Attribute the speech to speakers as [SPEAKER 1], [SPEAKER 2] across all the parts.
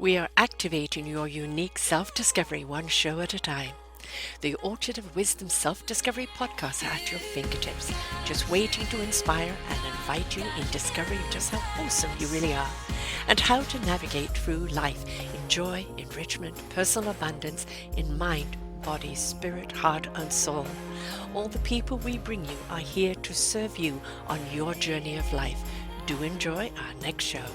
[SPEAKER 1] We are activating your unique self-discovery one show at a time. The Orchard of Wisdom Self-Discovery podcast are at your fingertips, just waiting to inspire and invite you in discovering just how awesome you really are and how to navigate through life in joy, enrichment, personal abundance, in mind, body, spirit, heart, and soul. All the people we bring you are here to serve you on your journey of life. Do enjoy our next show.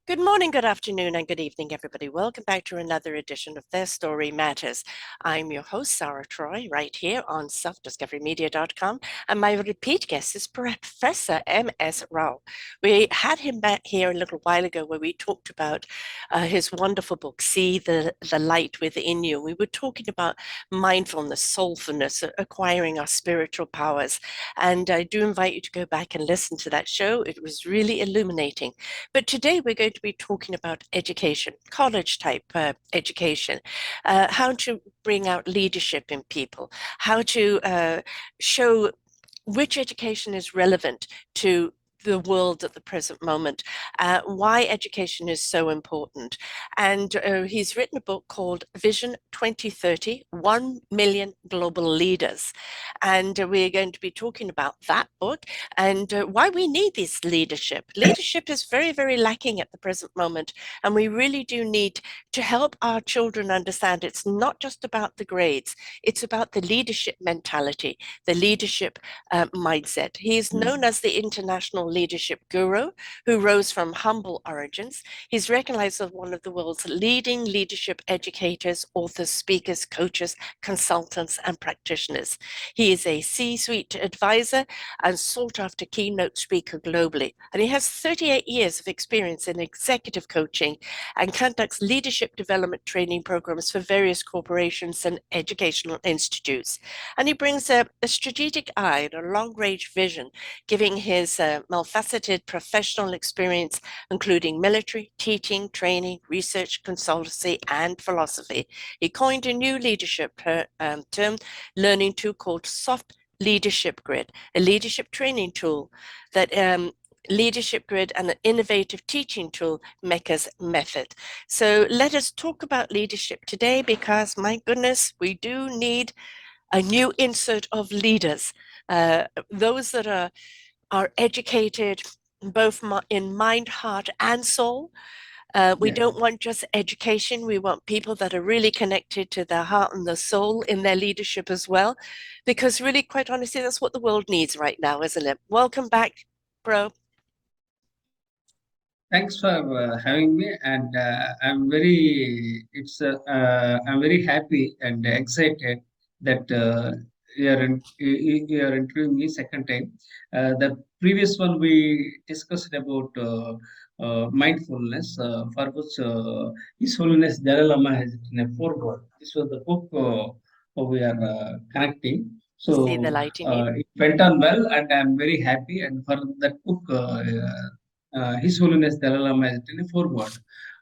[SPEAKER 1] Good morning, good afternoon, and good evening, everybody. Welcome back to another edition of Their Story Matters. I'm your host, Sara Troy, right here on selfdiscoverymedia.com, and my repeat guest is Professor M.S. Rao. We had him back here a little while ago where we talked about his wonderful book, See the Light Within You. We were talking about mindfulness, soulfulness, acquiring our spiritual powers, and I do invite you to go back and listen to that show. It was really illuminating. But today we're going to be talking about education, college type education, how to bring out leadership in people, how to show which education is relevant to the world at the present moment, why education is so important. And he's written a book called Vision 2030, 1 Million Global Leaders. And we're going to be talking about that book and why we need this leadership. Leadership is very, very lacking at the present moment. And we really do need to help our children understand it's not just about the grades, it's about the leadership mentality, the leadership mindset. He is known as the international leadership guru who rose from humble origins. He's recognized as one of the world's leading leadership educators, authors, speakers, coaches, consultants, and practitioners. He is a C-suite advisor and sought after keynote speaker globally. And he has 38 years of experience in executive coaching and conducts leadership development training programs for various corporations and educational institutes. And he brings a strategic eye and a long-range vision, giving his multifaceted professional experience, including military, teaching, training, research, consultancy, and philosophy. He coined a new leadership term, learning tool called Soft Leadership Grid, a leadership training tool that Leadership Grid, and an innovative teaching tool, Mecca's Method. So let us talk about leadership today because, my goodness, we do need a new insert of leaders, those that are educated both in mind, heart, and soul. We don't want just education. We want people that are really connected to their heart and their soul in their leadership as well, because really, quite honestly, that's what the world needs right now, isn't it? Welcome back, bro.
[SPEAKER 2] Thanks for having me, and I'm very happy and excited that you are interviewing me second time. The previous one we discussed about mindfulness, for which His Holiness Dalai Lama has written a foreword. This was the book we are connecting.
[SPEAKER 1] See the
[SPEAKER 2] So
[SPEAKER 1] light in you.
[SPEAKER 2] it went on well, and I'm very happy. And for that book, His Holiness Dalai Lama has written a foreword.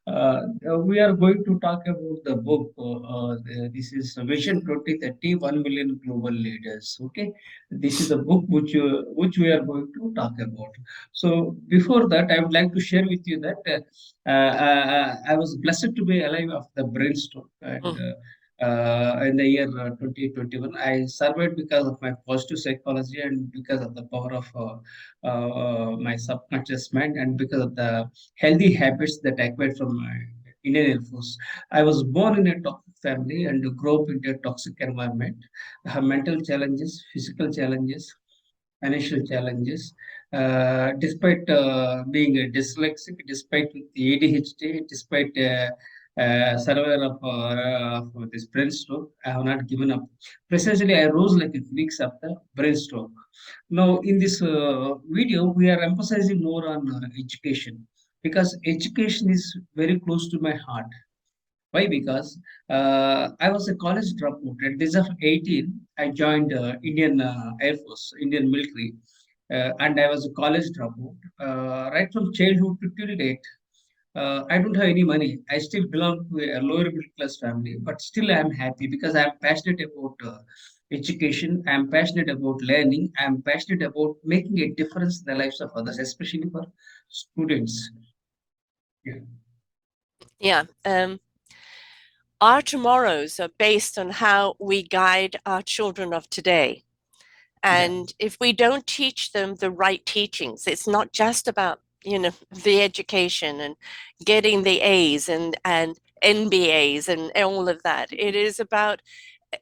[SPEAKER 2] We are going to talk about the book. This is Vision 2030, 1 million global leaders. Okay, this is the book which we are going to talk about. So before that, I would like to share with you that I was blessed to be alive of the brainstorm, and
[SPEAKER 1] Mm.
[SPEAKER 2] in the year 2021, I survived because of my positive psychology and because of the power of my subconscious mind and because of the healthy habits that I acquired from my Indian Air Force. I was born in a toxic family and grew up in a toxic environment. I have mental challenges, physical challenges, financial challenges. Despite being a dyslexic, despite ADHD, despite survivor of this brain stroke, I have not given up. Precisely, I rose like a phoenix after brain stroke. Now, in this video, we are emphasizing more on education because education is very close to my heart. Why? Because I was a college dropout. At the age of 18, I joined Indian Air Force, Indian military, and I was a college dropout. Right from childhood to till date, I don't have any money. I still belong to a lower middle class family, but still I am happy because I am passionate about education. I am passionate about learning. I am passionate about making a difference in the lives of others, especially for students. Yeah.
[SPEAKER 1] Yeah. Our tomorrows are based on how we guide our children of today.
[SPEAKER 2] Yeah.
[SPEAKER 1] And if we don't teach them the right teachings, it's not just about, the education and getting the A's and NBAs and all of that. It is about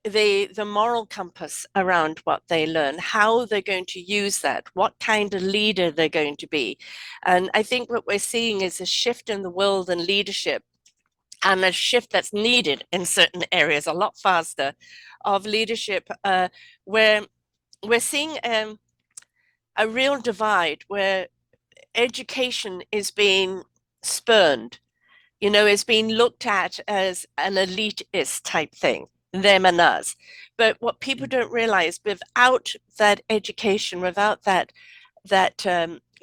[SPEAKER 1] the moral compass around what they learn, how they're going to use that, what kind of leader they're going to be. And I think what we're seeing is a shift in the world and leadership, and a shift that's needed in certain areas a lot faster of leadership, where we're seeing a real divide where education is being spurned, is being looked at as an elitist type thing, them and us. But what people don't realize, without that education, without that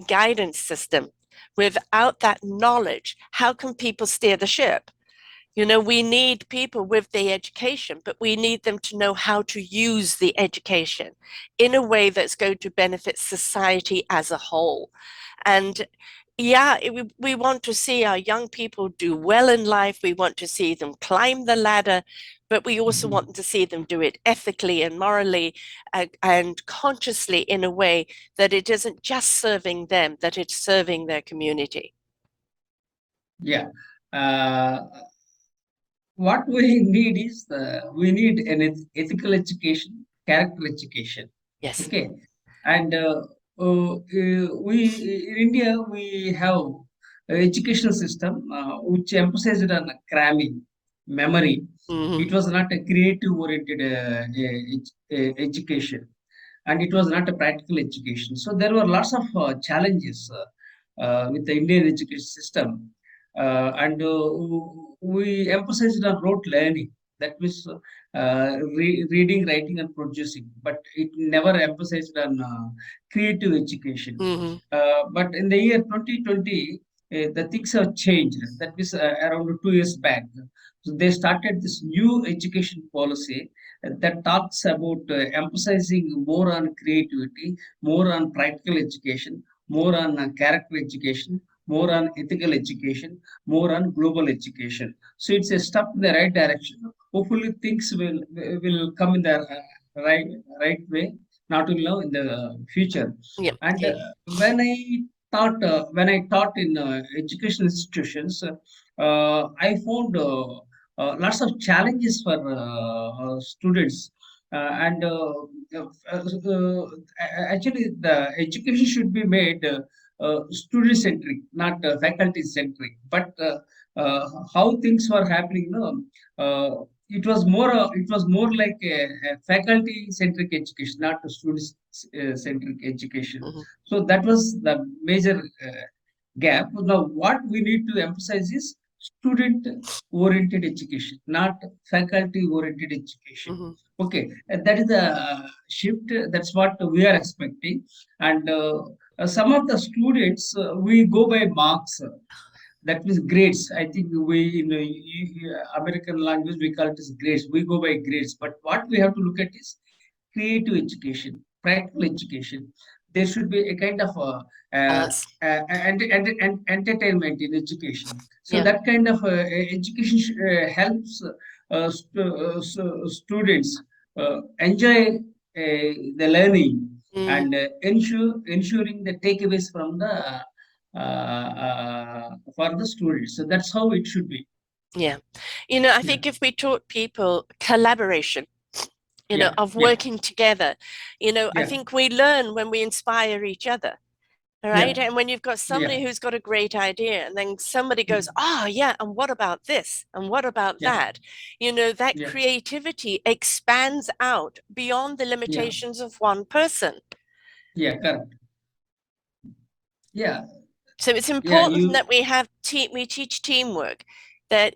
[SPEAKER 1] guidance system, without that knowledge, how can people steer the ship? We need people with the education, but we need them to know how to use the education in a way that's going to benefit society as a whole. And yeah, we want to see our young people do well in life. We want to see them climb the ladder, but we also
[SPEAKER 2] Mhm.
[SPEAKER 1] want to see them do it ethically and morally, and consciously, in a way that it isn't just serving them, that it's serving their community.
[SPEAKER 2] Yeah. Uh, what we need is we need an ethical education, character education.
[SPEAKER 1] Yes.
[SPEAKER 2] Okay, and we in India we have an educational system which emphasized on cramming, memory.
[SPEAKER 1] Mm-hmm.
[SPEAKER 2] It was not a creative oriented education, and it was not a practical education. So there were lots of challenges with the Indian education system, and we emphasized on rote learning. That means reading, writing, and producing, but it never emphasized on creative education.
[SPEAKER 1] Mm-hmm.
[SPEAKER 2] But in the year 2020, the things have changed. That means around 2 years back. So they started this new education policy that talks about emphasizing more on creativity, more on practical education, more on character education, more on ethical education, more on global education. So it's a step in the right direction. Hopefully, things will come in the right way, not only now in the future.
[SPEAKER 1] Yeah.
[SPEAKER 2] And when I taught in education institutions, I found lots of challenges for students. And actually, the education should be made student centric, not faculty centric. But how things were happening, it was more like a faculty centric education, not a student centric education.
[SPEAKER 1] Mm-hmm.
[SPEAKER 2] So that was the major gap. Now, what we need to emphasize is student oriented education, not faculty oriented education.
[SPEAKER 1] Mm-hmm.
[SPEAKER 2] Okay, that is the shift. That's what we are expecting. And some of the students, we go by marks. That means grades. I think we in American language we call it as grades. We go by grades. But what we have to look at is creative education, practical education. There should be a kind of
[SPEAKER 1] Balance.
[SPEAKER 2] entertainment in education. So
[SPEAKER 1] Yeah.
[SPEAKER 2] that kind of education helps students enjoy the learning
[SPEAKER 1] Mm,
[SPEAKER 2] and ensuring the takeaways from the for the students. So that's how it should be.
[SPEAKER 1] yeah. I
[SPEAKER 2] Yeah,
[SPEAKER 1] think if we taught people collaboration,
[SPEAKER 2] yeah,
[SPEAKER 1] of
[SPEAKER 2] yeah,
[SPEAKER 1] working together, I
[SPEAKER 2] yeah,
[SPEAKER 1] think we learn when we inspire each other. All right.
[SPEAKER 2] yeah,
[SPEAKER 1] And when you've got
[SPEAKER 2] yeah,
[SPEAKER 1] somebody who's got a great idea, and then somebody
[SPEAKER 2] yeah,
[SPEAKER 1] goes, oh, yeah, and what about this? And what about
[SPEAKER 2] yeah,
[SPEAKER 1] that? That
[SPEAKER 2] yeah,
[SPEAKER 1] creativity expands out beyond the
[SPEAKER 2] yeah,
[SPEAKER 1] limitations of one person.
[SPEAKER 2] yeah, correct. Yeah,
[SPEAKER 1] So it's
[SPEAKER 2] yeah,
[SPEAKER 1] important that we teach teamwork, that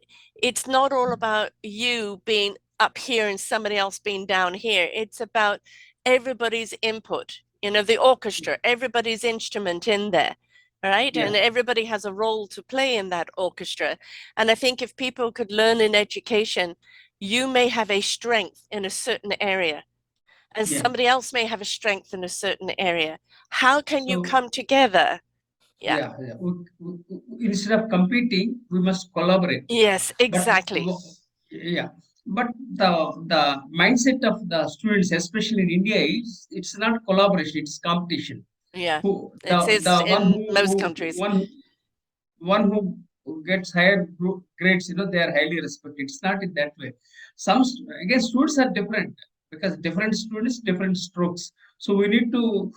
[SPEAKER 1] it's not all about you being up here and somebody else being down here. It's about everybody's input, the orchestra, everybody's instrument in there, right?
[SPEAKER 2] yeah,
[SPEAKER 1] And everybody has a role to play in that orchestra. And I think if people could learn in education, you may have a strength in a certain area, and
[SPEAKER 2] yeah.
[SPEAKER 1] somebody else may have a strength in a certain area. How can you
[SPEAKER 2] So
[SPEAKER 1] come together Yeah.
[SPEAKER 2] Instead of competing, we must collaborate.
[SPEAKER 1] Yes,
[SPEAKER 2] But
[SPEAKER 1] exactly.
[SPEAKER 2] yeah, but the mindset of the students, especially in India, is it's not collaboration; it's competition.
[SPEAKER 1] Yeah.
[SPEAKER 2] Who
[SPEAKER 1] It
[SPEAKER 2] the
[SPEAKER 1] is
[SPEAKER 2] one
[SPEAKER 1] in most countries.
[SPEAKER 2] one who gets higher grades, they are highly respected. It's not in that way. Again, students are different because different students, different strokes. So we need to.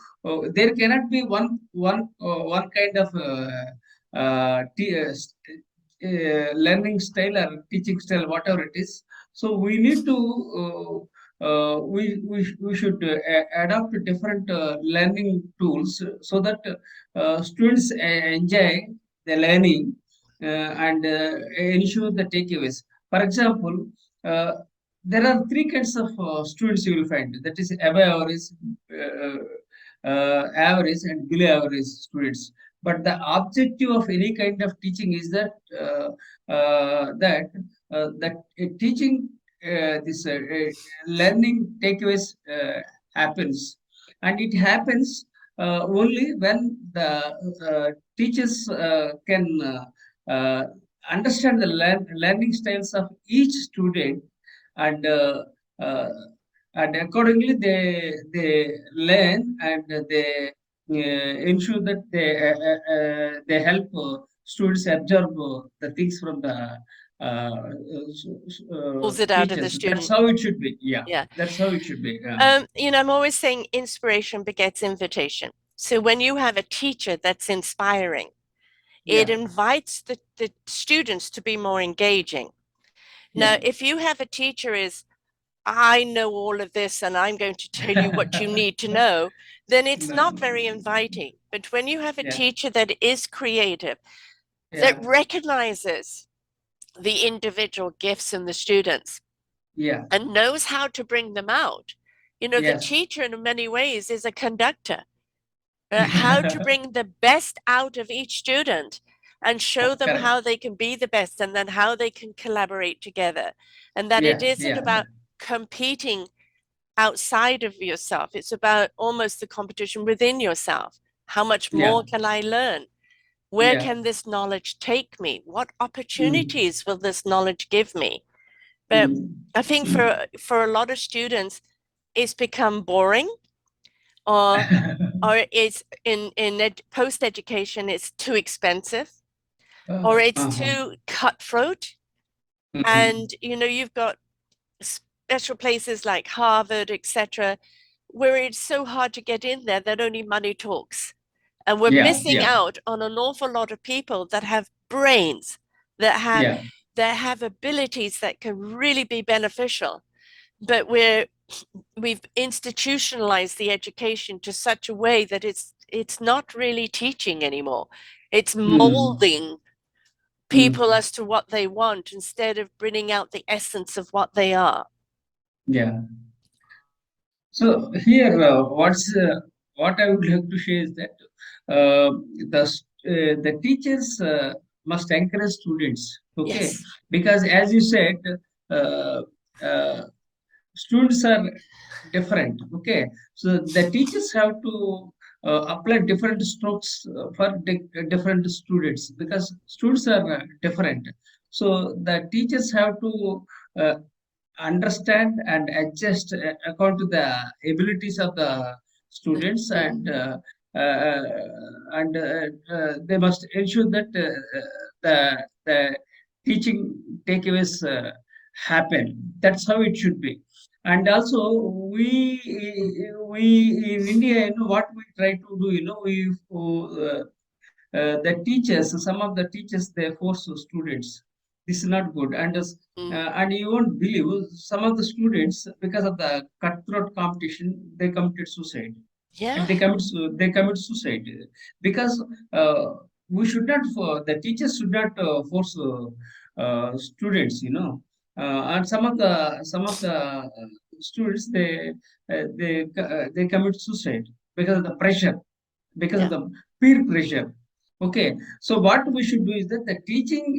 [SPEAKER 2] There cannot be one kind of learning style or teaching style, whatever it is. So we need to. We should adopt different learning tools so that students enjoy the learning and ensure the takeaways. For example, uh, there are three kinds of students you will find. That is above average, average, and below average students. But the objective of any kind of teaching is that teaching this learning takeaways happens, and it happens only when the teachers can understand the learning styles of each student, and uh, and accordingly they learn, and they ensure that they help students absorb the things from the
[SPEAKER 1] Pulls it out of the
[SPEAKER 2] teachers. That's
[SPEAKER 1] student.
[SPEAKER 2] how it should be. Yeah,
[SPEAKER 1] Yeah.
[SPEAKER 2] that's how it should be.
[SPEAKER 1] I'm always saying inspiration begets invitation. So when you have a teacher that's inspiring, it
[SPEAKER 2] Yeah,
[SPEAKER 1] invites the students to be more engaging. Now,
[SPEAKER 2] yeah.
[SPEAKER 1] if you have a teacher is, I know all of this and I'm going to tell you what you need to know, then it's
[SPEAKER 2] No,
[SPEAKER 1] not
[SPEAKER 2] no.
[SPEAKER 1] very inviting. But when you have a
[SPEAKER 2] Yeah,
[SPEAKER 1] teacher that is creative, that
[SPEAKER 2] yeah,
[SPEAKER 1] recognizes the individual gifts in the students
[SPEAKER 2] yeah.
[SPEAKER 1] and knows how to bring them out, the
[SPEAKER 2] Yes.
[SPEAKER 1] teacher in many ways is a conductor. How to bring the best out of each student and show them
[SPEAKER 2] Correct.
[SPEAKER 1] how they can be the best and then how they can collaborate together. And that it
[SPEAKER 2] Yeah,
[SPEAKER 1] isn't
[SPEAKER 2] yeah,
[SPEAKER 1] about competing outside of yourself, it's about almost the competition within yourself. How much
[SPEAKER 2] yeah,
[SPEAKER 1] more can I learn? Where
[SPEAKER 2] yeah.
[SPEAKER 1] can this knowledge take me? What
[SPEAKER 2] Mm,
[SPEAKER 1] opportunities will this knowledge give me? But
[SPEAKER 2] mm,
[SPEAKER 1] I think
[SPEAKER 2] mm.
[SPEAKER 1] for a lot of students, it's become boring, or it's in post education, it's too expensive, or it's
[SPEAKER 2] Uh-huh.
[SPEAKER 1] too cutthroat.
[SPEAKER 2] Mm,
[SPEAKER 1] And you've got special places like Harvard, etc., where it's so hard to get in there that only money talks. And we're
[SPEAKER 2] yeah,
[SPEAKER 1] missing
[SPEAKER 2] yeah,
[SPEAKER 1] out on an awful lot of people that have brains, that have
[SPEAKER 2] yeah.
[SPEAKER 1] that have abilities that can really be beneficial. But we've institutionalized the education to such a way that it's not really teaching anymore. It's
[SPEAKER 2] Mm,
[SPEAKER 1] molding people
[SPEAKER 2] mm,
[SPEAKER 1] as to what they want instead of bringing out the essence of what they are.
[SPEAKER 2] yeah. So here, what I would like to say is that the teachers must encourage students. Okay,
[SPEAKER 1] Yes.
[SPEAKER 2] because as you said, uh, uh, students are different. Okay, so the teachers have to apply different strokes for different students because students are different. So the teachers have to uh, understand and adjust according to the abilities of the students,
[SPEAKER 1] Mm.
[SPEAKER 2] uh, they must ensure that the teaching takeaways happen. That's how it should be. And also we in India, what we try to do, the teachers, some of the teachers, they force the students. This is not good.
[SPEAKER 1] Mm.
[SPEAKER 2] And you won't believe, some of the students, because of the cutthroat competition, they committed suicide. And
[SPEAKER 1] Yeah.
[SPEAKER 2] they commit suicide because uh, we should not, the teachers should not force students, and some of the students, they commit suicide because of the pressure, because of
[SPEAKER 1] Yeah.
[SPEAKER 2] the peer pressure. Okay, so what we should do is that the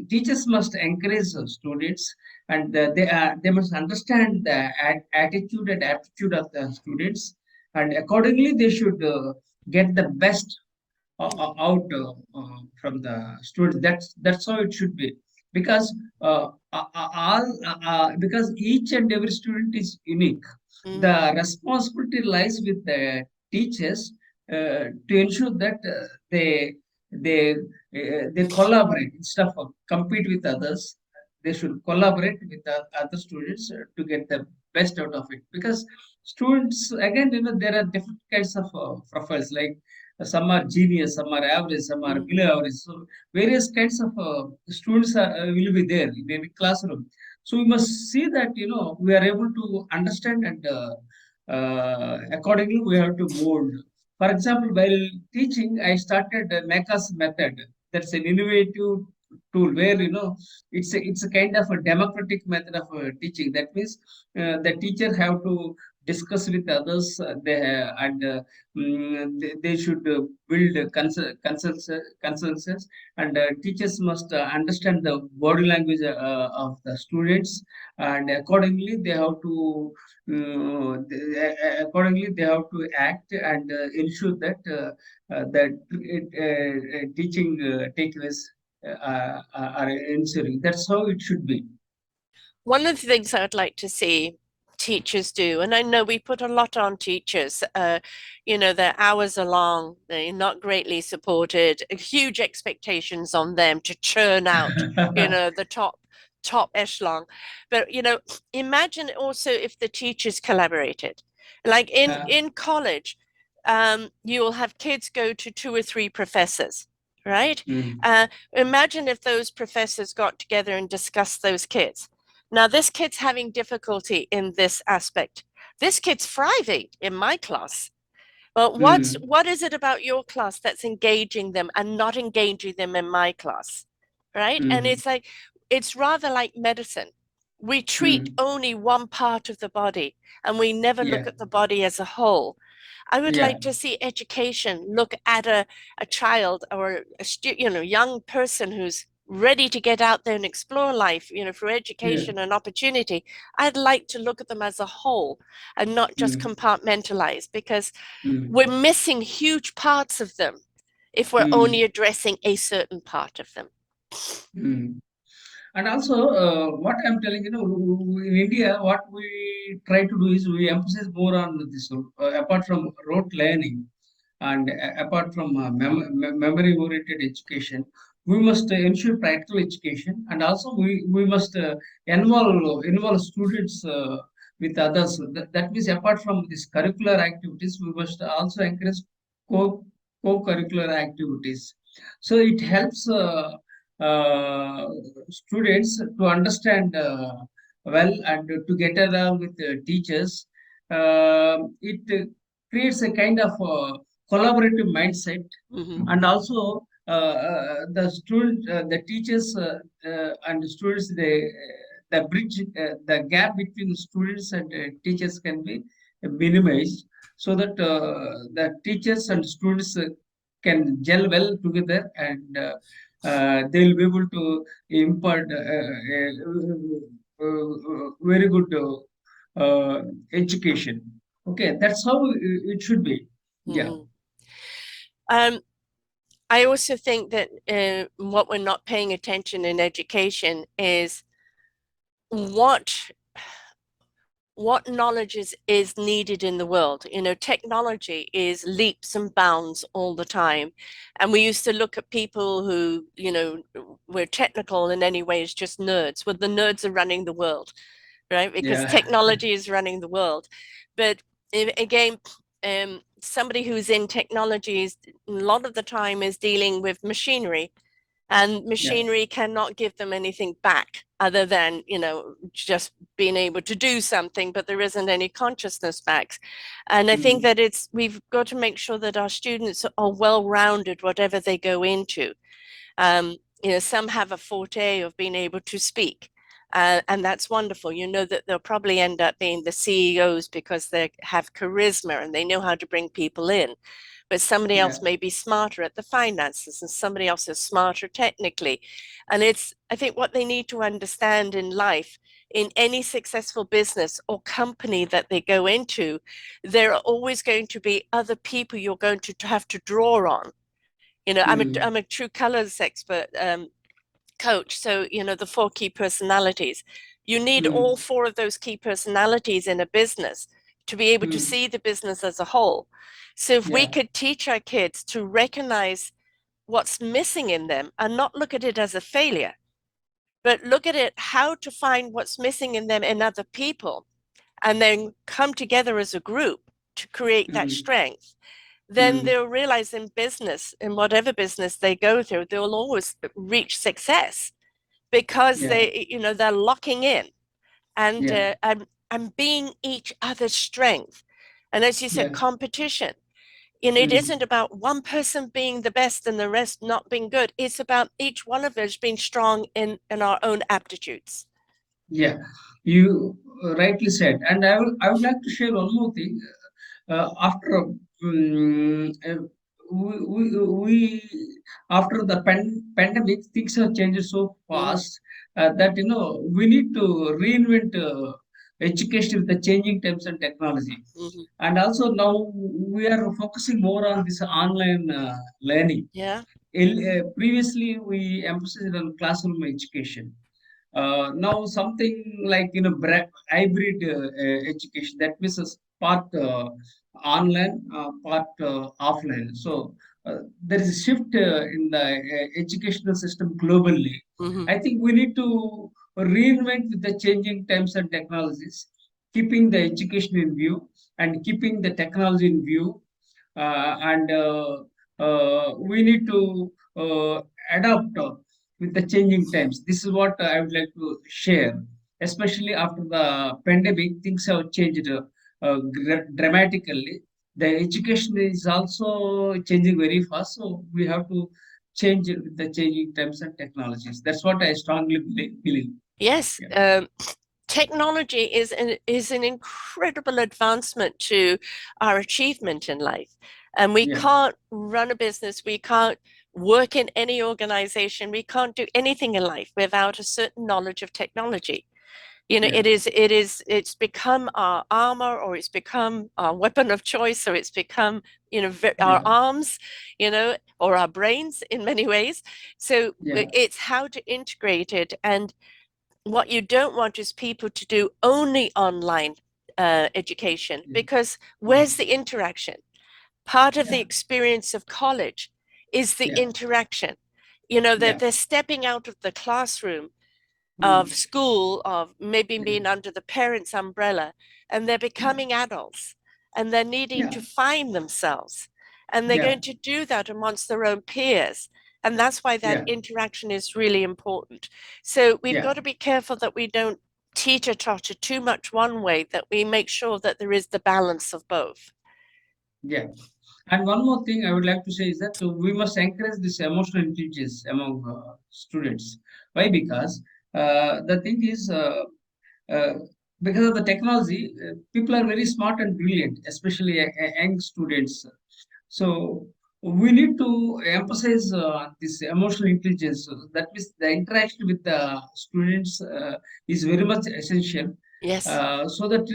[SPEAKER 2] teachers must encourage the students, and they must understand the attitude and aptitude of the students, and accordingly they should get the best out from the students. That's how it should be, because because each and every student is unique. The
[SPEAKER 1] Mm,
[SPEAKER 2] responsibility lies with the teachers to ensure that they they collaborate instead of compete with others. They should collaborate with the other students to get the best out of it. Because students, again, there are different kinds of profiles. Like some are genius, some are average, some are
[SPEAKER 1] mm.
[SPEAKER 2] below average. So various kinds of students will be there in any classroom. So we must see that we are able to understand, and accordingly we have to mold. For example, while teaching, I started Mecca's method. That's an innovative tool where it's a kind of a democratic method of teaching. That means the teacher have to discuss with others. They should build a consensus, and teachers must understand the body language of the students, and accordingly they have to accordingly they have to act, and ensure that that teaching takeaways are ensuring. That's how it should be.
[SPEAKER 1] One of the things I'd like to see teachers do, and I know we put a lot on teachers, their hours are long, they're not greatly supported, huge expectations on them to churn out, the top echelon. But imagine also if the teachers collaborated. Like in
[SPEAKER 2] Uh,
[SPEAKER 1] in college, you will have kids go to two or three professors, right?
[SPEAKER 2] mm,
[SPEAKER 1] Imagine if those professors got together and discussed those kids. Now, this kid's having difficulty in this aspect. This kid's thriving in my class. But
[SPEAKER 2] mm,
[SPEAKER 1] what is it about your class that's engaging them and not engaging them in my class? Right? And
[SPEAKER 2] mm,
[SPEAKER 1] it's rather like medicine. We treat
[SPEAKER 2] mm.
[SPEAKER 1] only one part of the body and we never look
[SPEAKER 2] Yeah,
[SPEAKER 1] at the body as a whole. I would
[SPEAKER 2] yeah.
[SPEAKER 1] like to see education look at a child or young person who's ready to get out there and explore life, for
[SPEAKER 2] Yeah.
[SPEAKER 1] education and opportunity. I'd like to look at them as a whole and not just
[SPEAKER 2] Mm,
[SPEAKER 1] compartmentalize, because
[SPEAKER 2] mm,
[SPEAKER 1] we're missing huge parts of them if we're only
[SPEAKER 2] mm,
[SPEAKER 1] addressing a certain part of them.
[SPEAKER 2] mm. And also, what I'm telling, in India, what we try to do is we emphasize more on this, apart from rote learning, and apart from memory oriented education, we must ensure practical education, and also we must involve students with others. That means, apart from these curricular activities, we must also encourage co co-curricular activities. So it helps uh, students to understand well, and to get along with teachers. It creates a kind of collaborative mindset,
[SPEAKER 1] Mm-hmm.
[SPEAKER 2] and also the teachers and the students, the bridge, the gap between the students and teachers can be minimized, so that the teachers and students can gel well together, and they'll be able to impart very good education. Okay, that's how it should be. Yeah,
[SPEAKER 1] Mm-hmm. Um, I also think that what we're not paying attention in education is what what knowledge is needed in the world. Technology is leaps and bounds all the time. And we used to look at people who, were technical in any way as just nerds. Well, the nerds are running the world, right? Because
[SPEAKER 2] yeah,
[SPEAKER 1] technology is running the world. But again, somebody who's in technology is a lot of the time is dealing with machinery, and
[SPEAKER 2] yeah.
[SPEAKER 1] machinery cannot give them anything back other than just being able to do something, but there isn't any consciousness back. And I think
[SPEAKER 2] Mm,
[SPEAKER 1] that we've got to make sure that our students are well rounded whatever they go into. Some have a forte of being able to speak, and that's wonderful. You know that they'll probably end up being the CEOs because they have charisma and they know how to bring people in. But somebody
[SPEAKER 2] yeah.
[SPEAKER 1] else may be smarter at the finances and somebody else is smarter technically. And I think what they need to understand in life, in any successful business or company that they go into, there are always going to be other people you're going to have to draw on.
[SPEAKER 2] mm,
[SPEAKER 1] I'm a true colors expert, coach. So, the four key personalities. You need all
[SPEAKER 2] mm,
[SPEAKER 1] four of those key personalities in a business to be able to
[SPEAKER 2] mm.
[SPEAKER 1] see the business as a whole. So if we
[SPEAKER 2] Yeah.
[SPEAKER 1] could teach our kids to recognize what's missing in them and not look at it as a failure, but look at it how to find what's missing in them in other people and then come together as a group to create that
[SPEAKER 2] Mm,
[SPEAKER 1] strength, then
[SPEAKER 2] mm.
[SPEAKER 1] they'll realize in business, in whatever business they go through, they'll always reach success because
[SPEAKER 2] Yeah.
[SPEAKER 1] they're locking in and
[SPEAKER 2] Yeah.
[SPEAKER 1] and being each other's strength. And as you said,
[SPEAKER 2] Yeah.
[SPEAKER 1] competition. It
[SPEAKER 2] Mm.
[SPEAKER 1] isn't about one person being the best and the rest not being good. It's about each one of us being strong in our own aptitudes.
[SPEAKER 2] Yeah, you rightly said, and I would like to share one more thing. After we after the pandemic, things have changed so
[SPEAKER 1] Mm-hmm,
[SPEAKER 2] fast that we need to reinvent education with the changing times and technology.
[SPEAKER 1] mm-hmm.
[SPEAKER 2] And also now we are focusing more on this online learning.
[SPEAKER 1] Yeah.
[SPEAKER 2] Previously, we emphasized on classroom education. Now something like hybrid education, that means a part online, part offline. So there is a shift in the educational system globally.
[SPEAKER 1] Mm-hmm.
[SPEAKER 2] I think we need to reinvent with the changing times and technologies, keeping the education in view and keeping the technology in view, and we need to adapt with the changing times. This is what I would like to share. Especially after the pandemic, things have changed dramatically. The education is also changing very fast, so we have to change it with the changing times and technologies. That's what I strongly believe.
[SPEAKER 1] Yes.
[SPEAKER 2] Yeah,
[SPEAKER 1] Technology is an incredible advancement to our achievement in life. And we
[SPEAKER 2] yeah,
[SPEAKER 1] can't run a business, we can't work in any organization, we can't do anything in life without a certain knowledge of technology.
[SPEAKER 2] yeah,
[SPEAKER 1] It's become our armor, or it's become our weapon of choice, or it's become, our
[SPEAKER 2] yeah,
[SPEAKER 1] arms, or our brains in many ways. So
[SPEAKER 2] yeah,
[SPEAKER 1] it's how to integrate it. And what you don't want is people to do only online education,
[SPEAKER 2] yeah,
[SPEAKER 1] because
[SPEAKER 2] mm,
[SPEAKER 1] where's the interaction? Part of the
[SPEAKER 2] yeah,
[SPEAKER 1] experience of college is the
[SPEAKER 2] yeah,
[SPEAKER 1] interaction. That
[SPEAKER 2] yeah,
[SPEAKER 1] they're stepping out of the classroom of
[SPEAKER 2] mm,
[SPEAKER 1] school, of maybe
[SPEAKER 2] yeah,
[SPEAKER 1] being under the parents' umbrella, and they're
[SPEAKER 2] yeah,
[SPEAKER 1] becoming adults and they're needing
[SPEAKER 2] yeah,
[SPEAKER 1] to find themselves. And they're
[SPEAKER 2] yeah,
[SPEAKER 1] going to do that amongst their own peers. And that's why that
[SPEAKER 2] yeah,
[SPEAKER 1] interaction is really important. So we've
[SPEAKER 2] yeah,
[SPEAKER 1] got to be careful that we don't teeter totter too much one way, that we make sure that there is the balance of both.
[SPEAKER 2] yeah. And one more thing I would like to say is that we must encourage this emotional intelligence among students. Why? Because the thing is, uh, because of the technology, people are very smart and brilliant, especially young students. So we need to emphasize this emotional intelligence. That means the interaction with the students is very much essential,
[SPEAKER 1] Yes.
[SPEAKER 2] so that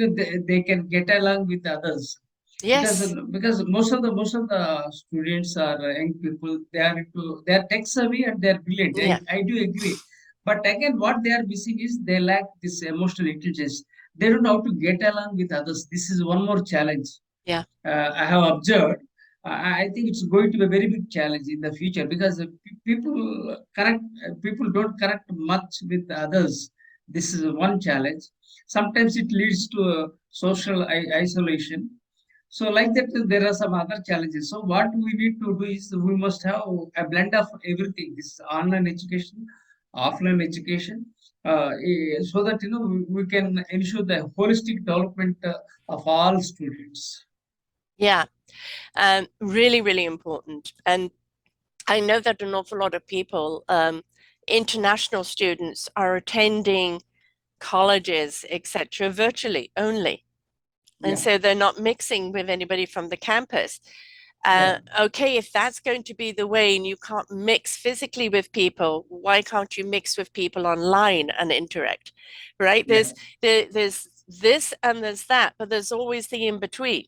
[SPEAKER 2] they can get along with others.
[SPEAKER 1] Yes.
[SPEAKER 2] Because most of the students are young people. They are tech savvy and they are brilliant.
[SPEAKER 1] Yeah.
[SPEAKER 2] I do agree, but again, what they are missing is they lack this emotional intelligence. They don't know how to get along with others. This is one more challenge
[SPEAKER 1] Yeah.
[SPEAKER 2] I have observed. I think it's going to be a very big challenge in the future because people don't connect much with others. This is one challenge. Sometimes it leads to social isolation. So, like that, there are some other challenges. So, what we need to do is we must have a blend of everything: this online education, offline education, so that we can ensure the holistic development of all students.
[SPEAKER 1] Yeah. Really, really important. And I know that an awful lot of people, international students, are attending colleges, etc., virtually only. And
[SPEAKER 2] Yeah,
[SPEAKER 1] so they're not mixing with anybody from the campus.
[SPEAKER 2] yeah,
[SPEAKER 1] Okay, if that's going to be the way and you can't mix physically with people, why can't you mix with people online and interact? Right?
[SPEAKER 2] yeah,
[SPEAKER 1] There's this and there's that, but there's always the in between.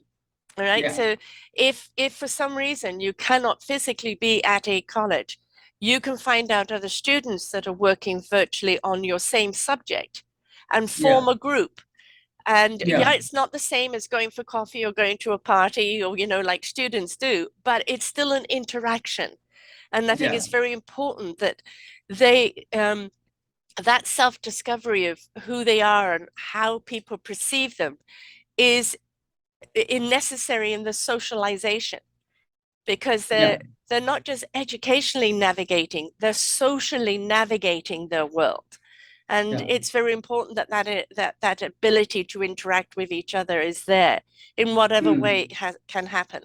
[SPEAKER 1] All right.
[SPEAKER 2] Yeah.
[SPEAKER 1] So if for some reason you cannot physically be at a college, you can find out other students that are working virtually on your same subject and
[SPEAKER 2] Yeah.
[SPEAKER 1] form a group. And yeah,
[SPEAKER 2] Yeah.
[SPEAKER 1] it's not the same as going for coffee or going to a party or, like students do, but it's still an interaction. And I think
[SPEAKER 2] Yeah.
[SPEAKER 1] it's very important that they, that self-discovery of who they are and how people perceive them is necessary in the socialization, because
[SPEAKER 2] Yeah.
[SPEAKER 1] they're not just educationally navigating, they're socially navigating their world. And
[SPEAKER 2] Yeah.
[SPEAKER 1] it's very important that that ability to interact with each other is there in whatever way
[SPEAKER 2] Mm.
[SPEAKER 1] it can happen.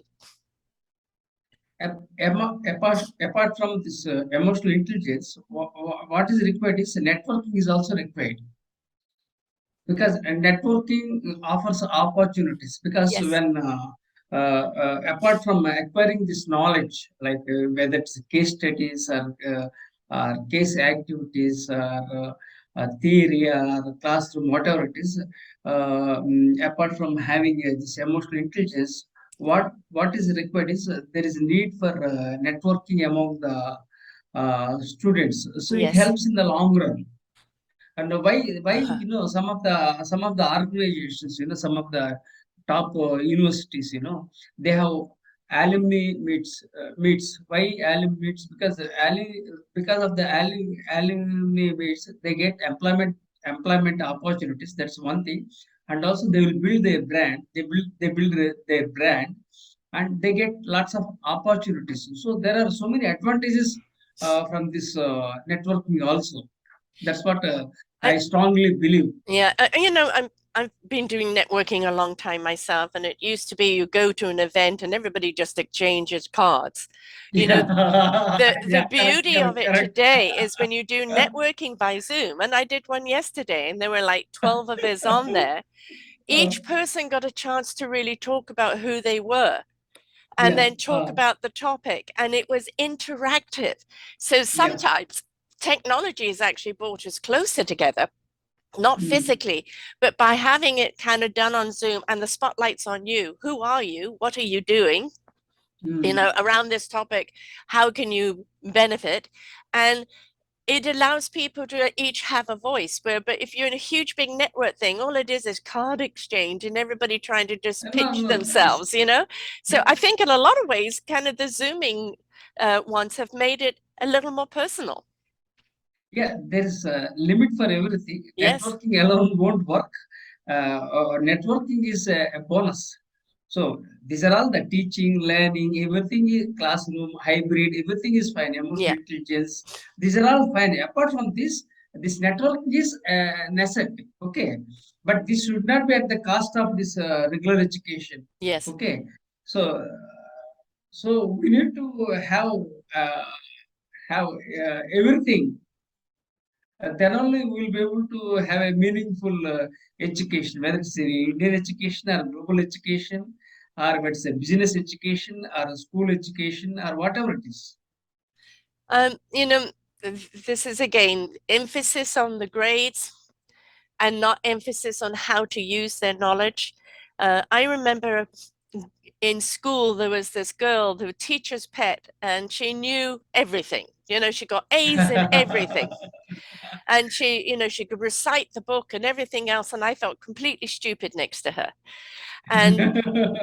[SPEAKER 2] Apart from this emotional intelligence, what is required is networking is also required, because networking offers opportunities, because
[SPEAKER 1] Yes.
[SPEAKER 2] when apart from acquiring this knowledge, like whether it's case studies or case activities or theory or classroom, whatever it is, apart from having this emotional intelligence, what is required is there is a need for networking among the students, so it
[SPEAKER 1] Yes.
[SPEAKER 2] helps in the long run. And why
[SPEAKER 1] Uh-huh.
[SPEAKER 2] some of the organizations, some of the top universities, they have alumni meets. Why alumni meets? Because of the alumni meets, they get employment opportunities. That's one thing. And also they will build their brand. They build their brand, and they get lots of opportunities. So there are so many advantages from this networking also. That's what
[SPEAKER 1] I,
[SPEAKER 2] I strongly believe.
[SPEAKER 1] yeah, I've been doing networking a long time myself, and it used to be you go to an event and everybody just exchanges cards. You know,
[SPEAKER 2] Yeah,
[SPEAKER 1] the
[SPEAKER 2] yeah, correct,
[SPEAKER 1] beauty of
[SPEAKER 2] correct,
[SPEAKER 1] it
[SPEAKER 2] correct.
[SPEAKER 1] today is when you do networking by Zoom, and I did one yesterday, and there were like 12 of us on there.
[SPEAKER 2] Uh,
[SPEAKER 1] Each person got a chance to really talk about who they were and
[SPEAKER 2] yeah,
[SPEAKER 1] then talk about the topic, and it was interactive. So
[SPEAKER 2] yeah.
[SPEAKER 1] sometimes technology has actually brought us closer together, not
[SPEAKER 2] Mm,
[SPEAKER 1] physically, but by having it kind of done on Zoom and the spotlight's on you. Who are you? What are you doing?
[SPEAKER 2] mm.
[SPEAKER 1] Around this topic, how can you benefit? And it allows people to each have a voice. But if you're in a huge big network thing, all it is card exchange and everybody trying to just
[SPEAKER 2] No,
[SPEAKER 1] pitch
[SPEAKER 2] no.
[SPEAKER 1] themselves. So I think in a lot of ways, kind of the Zooming ones have made it a little more personal.
[SPEAKER 2] Yeah, there is a limit for everything.
[SPEAKER 1] Yes.
[SPEAKER 2] Networking alone won't work. Networking is a bonus. So these are all the teaching, learning, everything is classroom, hybrid, everything is fine.
[SPEAKER 1] Yeah.
[SPEAKER 2] Emotional intelligence, these are all fine. Apart from this networking is necessary. Okay, but this should not be at the cost of this regular education.
[SPEAKER 1] Yes.
[SPEAKER 2] Okay, so we need to uh, have everything, then only we'll be able to have a meaningful education, whether it's Indian education or global education, or if it's a business education or a school education or whatever it is.
[SPEAKER 1] Um, you know, this is again emphasis on the grades and not emphasis on how to use their knowledge. I remember in school there was this girl, the teacher's pet, and she knew everything. She got A's in everything. And she could recite the book and everything else. And I felt completely stupid next to her. And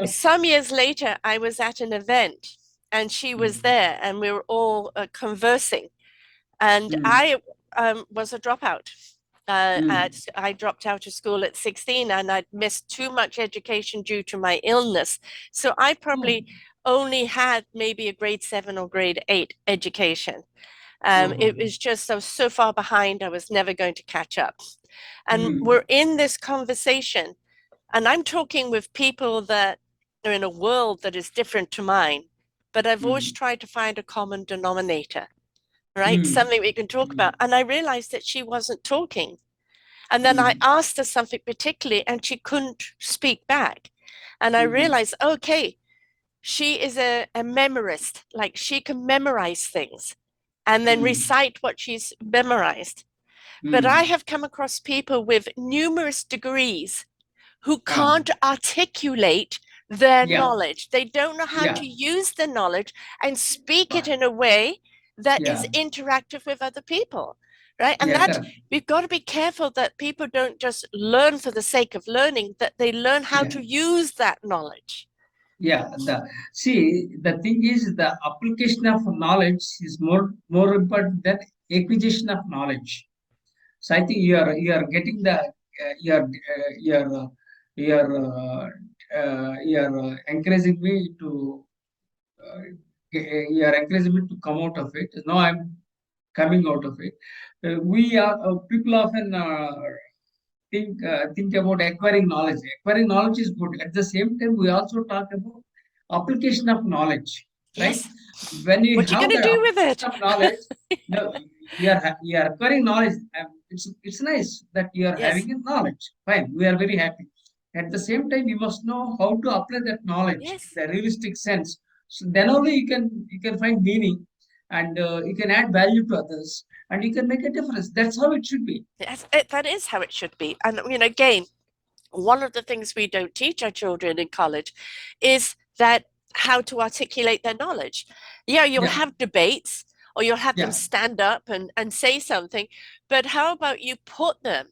[SPEAKER 1] some years later, I was at an event and she was
[SPEAKER 2] Mm,
[SPEAKER 1] there and we were all conversing. And
[SPEAKER 2] mm,
[SPEAKER 1] I was a dropout.
[SPEAKER 2] mm.
[SPEAKER 1] I dropped out of school at 16 and I'd missed too much education due to my illness. So I
[SPEAKER 2] Oh,
[SPEAKER 1] probably only had maybe a grade 7 or grade 8 education.
[SPEAKER 2] oh,
[SPEAKER 1] It was just, I was so far behind, I was never going to catch up. And
[SPEAKER 2] mm,
[SPEAKER 1] we're in this conversation, and I'm talking with people that are in a world that is different to mine, but I've always
[SPEAKER 2] mm,
[SPEAKER 1] tried to find a common denominator, right?
[SPEAKER 2] mm,
[SPEAKER 1] Something we can talk
[SPEAKER 2] mm,
[SPEAKER 1] about. And I realized that she wasn't talking. And then I
[SPEAKER 2] mm,
[SPEAKER 1] asked her something particularly, and she couldn't speak back. And I
[SPEAKER 2] mm,
[SPEAKER 1] realized, okay, she is a memorist, like she can memorize things and then
[SPEAKER 2] mm,
[SPEAKER 1] recite what she's memorized. But I
[SPEAKER 2] mm.
[SPEAKER 1] have come across people with numerous degrees who
[SPEAKER 2] Ah,
[SPEAKER 1] can't articulate their
[SPEAKER 2] yeah,
[SPEAKER 1] knowledge. They don't know how
[SPEAKER 2] yeah,
[SPEAKER 1] to use the knowledge and speak it
[SPEAKER 2] fine.
[SPEAKER 1] in a way that is
[SPEAKER 2] Yeah,
[SPEAKER 1] interactive with other people. Right. And
[SPEAKER 2] yeah,
[SPEAKER 1] that
[SPEAKER 2] correct.
[SPEAKER 1] we've got to be careful that people don't just learn for the sake of learning, that they learn how
[SPEAKER 2] Yeah,
[SPEAKER 1] to use that knowledge.
[SPEAKER 2] yeah. The thing is, the application of knowledge is more important than acquisition of knowledge. So I think you are getting the you're encouraging me to you are encouraging me to come out of it. Now I'm coming out of it. We are people often think about acquiring knowledge. Acquiring knowledge is good. At the same time, we also talk about application of knowledge, right?
[SPEAKER 1] Yes.
[SPEAKER 2] When you
[SPEAKER 1] What are you
[SPEAKER 2] have
[SPEAKER 1] going
[SPEAKER 2] the
[SPEAKER 1] to do with
[SPEAKER 2] application
[SPEAKER 1] it?
[SPEAKER 2] of knowledge, no, you are acquiring knowledge. It's nice that you are
[SPEAKER 1] Yes.
[SPEAKER 2] having a knowledge. Fine, we are very happy. At the same time, you must know how to apply that knowledge
[SPEAKER 1] Yes.
[SPEAKER 2] in the realistic sense. So then only you can find meaning, and you can add value to others, and you can make a difference. That's how it should be.
[SPEAKER 1] Yes. That is how it should be. And, again, one of the things we don't teach our children in college is that how to articulate their knowledge. Yeah, you'll
[SPEAKER 2] Yeah,
[SPEAKER 1] have debates or you'll have them
[SPEAKER 2] yeah.
[SPEAKER 1] stand up and say something, but how about you put them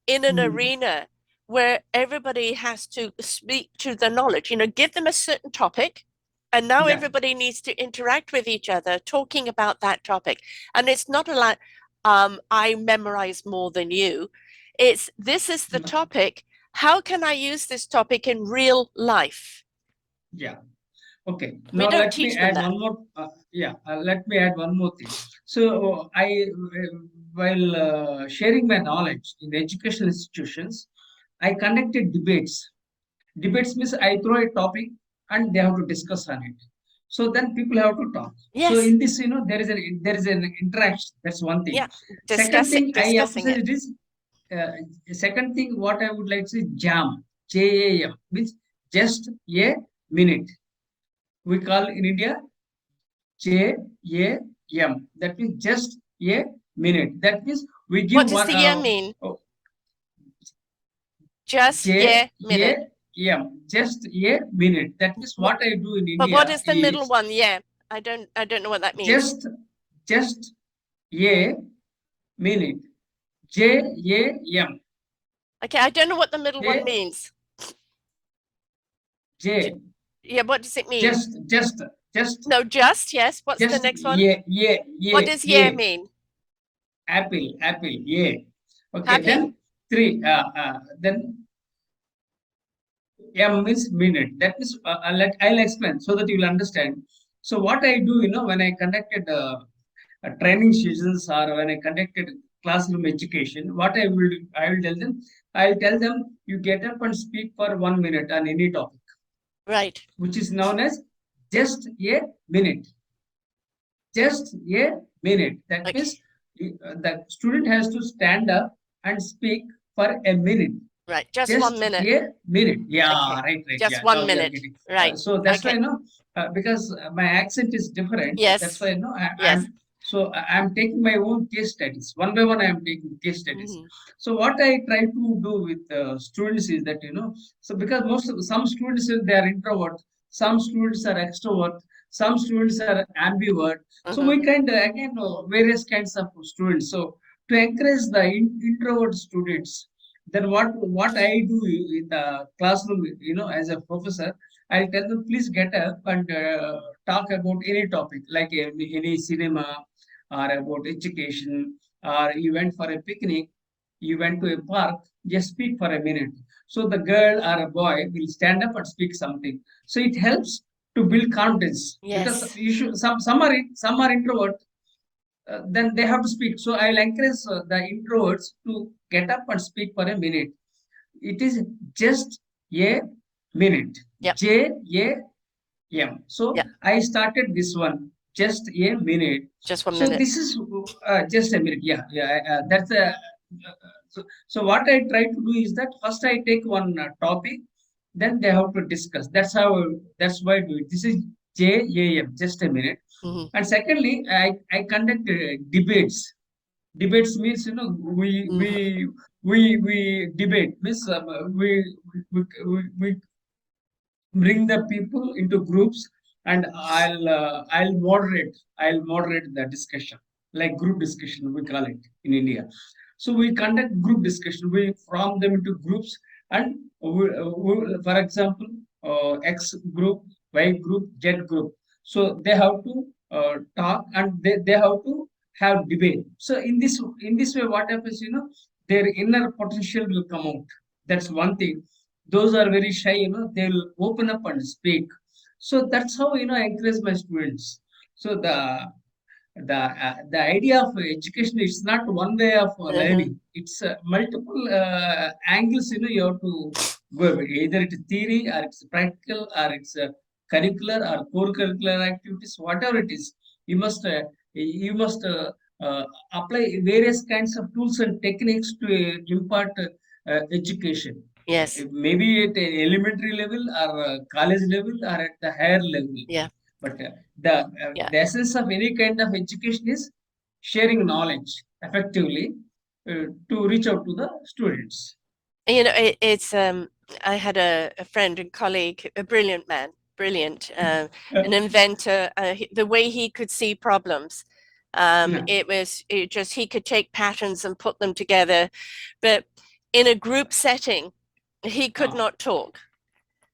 [SPEAKER 1] in an
[SPEAKER 2] Mm,
[SPEAKER 1] arena where everybody has to speak to the knowledge? Give them a certain topic, and now
[SPEAKER 2] yeah.
[SPEAKER 1] everybody needs to interact with each other talking about that topic. And it's not a lot, I memorize more than you. It's this is the
[SPEAKER 2] No,
[SPEAKER 1] topic. How can I use this topic in real life?
[SPEAKER 2] yeah. Okay.
[SPEAKER 1] We
[SPEAKER 2] Now
[SPEAKER 1] don't
[SPEAKER 2] let me
[SPEAKER 1] teach them
[SPEAKER 2] add
[SPEAKER 1] that.
[SPEAKER 2] one more. Yeah. Let me add one more thing. So while sharing my knowledge in educational institutions, I conducted debates. Debates means I throw a topic and they have to discuss on it. So then people have to talk. So
[SPEAKER 1] Yes.
[SPEAKER 2] in this, there is an interaction. That's one thing.
[SPEAKER 1] Yeah.
[SPEAKER 2] Second thing I
[SPEAKER 1] Discussing it.
[SPEAKER 2] emphasize is uh, second thing what I would like to say jam. JAM means just a minute. We call in India JAM. That means just a minute. That means we give
[SPEAKER 1] What does
[SPEAKER 2] one
[SPEAKER 1] the year mean?
[SPEAKER 2] oh,
[SPEAKER 1] Just yeah minute.
[SPEAKER 2] JAM. Just a minute. That means what I do in
[SPEAKER 1] But what
[SPEAKER 2] India
[SPEAKER 1] is the middle
[SPEAKER 2] is
[SPEAKER 1] one? Yeah. I don't know what that means.
[SPEAKER 2] just just a minute. JAM.
[SPEAKER 1] Okay, I don't know what the middle one
[SPEAKER 2] J
[SPEAKER 1] means.
[SPEAKER 2] J
[SPEAKER 1] Yeah, what does it mean?
[SPEAKER 2] just just just
[SPEAKER 1] No, just yes. What's the
[SPEAKER 2] just
[SPEAKER 1] next one? What does yeah
[SPEAKER 2] yeah.
[SPEAKER 1] mean?
[SPEAKER 2] Apple, yeah. Okay,
[SPEAKER 1] Happy?
[SPEAKER 2] then three. Then M means minute. That means I'll explain so that you'll understand. So what I do, when I conducted training sessions or when I conducted classroom education, what I will tell them, you get up and speak for 1 minute on any topic,
[SPEAKER 1] Right,
[SPEAKER 2] which is known as just a minute. Just a minute. That
[SPEAKER 1] okay,
[SPEAKER 2] means the student has to stand up and speak for a minute.
[SPEAKER 1] right. Just one
[SPEAKER 2] Just
[SPEAKER 1] minute.
[SPEAKER 2] a minute. Yeah,
[SPEAKER 1] Okay,
[SPEAKER 2] right, right.
[SPEAKER 1] just
[SPEAKER 2] Yeah,
[SPEAKER 1] one
[SPEAKER 2] now you are
[SPEAKER 1] minute.
[SPEAKER 2] getting.
[SPEAKER 1] Right.
[SPEAKER 2] So that's why
[SPEAKER 1] Okay.
[SPEAKER 2] because my accent is different. That's
[SPEAKER 1] Yes.
[SPEAKER 2] why
[SPEAKER 1] Yes.
[SPEAKER 2] I'm taking my own case studies one by one. I am taking case studies.
[SPEAKER 1] Hmm.
[SPEAKER 2] So what I try to do with students is that so because some students they are introvert, some students are extrovert, some students are ambivert. So
[SPEAKER 1] Hmm.
[SPEAKER 2] we kind of again various kinds of students. So to encourage the introvert students, then what I do in the classroom, as a professor, I'll tell them please get up and talk about any topic like any cinema or about education, or you went for a picnic, you went to a park, just speak for a minute. So the girl or a boy will stand up and speak something. So it helps to build confidence because
[SPEAKER 1] Yes.
[SPEAKER 2] you should some are introvert, then they have to speak. So I'll encourage the introverts to get up and speak for a minute. It is just a minute.
[SPEAKER 1] Yep.
[SPEAKER 2] JAM. So
[SPEAKER 1] Yep.
[SPEAKER 2] I started this one, just a minute.
[SPEAKER 1] Just 1 minute.
[SPEAKER 2] So this is just a minute. Yeah, yeah. That's a. So what I try to do is that first I take one topic, then they have to discuss. That's why I do it. This is JAM, just a minute.
[SPEAKER 1] Hmm.
[SPEAKER 2] And secondly, I conduct debates. Debates means we
[SPEAKER 1] Hmm.
[SPEAKER 2] we we debate means we bring the people into groups, and I'll moderate the discussion, like group discussion we call it in India. So we conduct group discussion. We form them into groups, and for example, X group, Y group, Z group. So they have to talk, and they have to have debate. So in this way, what happens? Their inner potential will come out. That's one thing. Those are very shy, they'll open up and speak. So that's how I encourage my students. So the idea of education is not one way of
[SPEAKER 1] Uh-huh.
[SPEAKER 2] learning. It's multiple angles. You have to go with. Either it's theory, or it's practical, or it's curricular or core curricular activities. Whatever it is, you must apply various kinds of tools and techniques to impart education.
[SPEAKER 1] Yes.
[SPEAKER 2] Maybe at a elementary level, or college level, or at the higher level.
[SPEAKER 1] Yeah.
[SPEAKER 2] But the
[SPEAKER 1] Yeah.
[SPEAKER 2] the essence of any kind of education is sharing knowledge effectively to reach out to the students.
[SPEAKER 1] It's I had a friend and colleague, a brilliant man, brilliant, an inventor. The way he could see problems,
[SPEAKER 2] Yeah,
[SPEAKER 1] it just he could take patterns and put them together, but in a group setting, he could
[SPEAKER 2] ah,
[SPEAKER 1] not talk,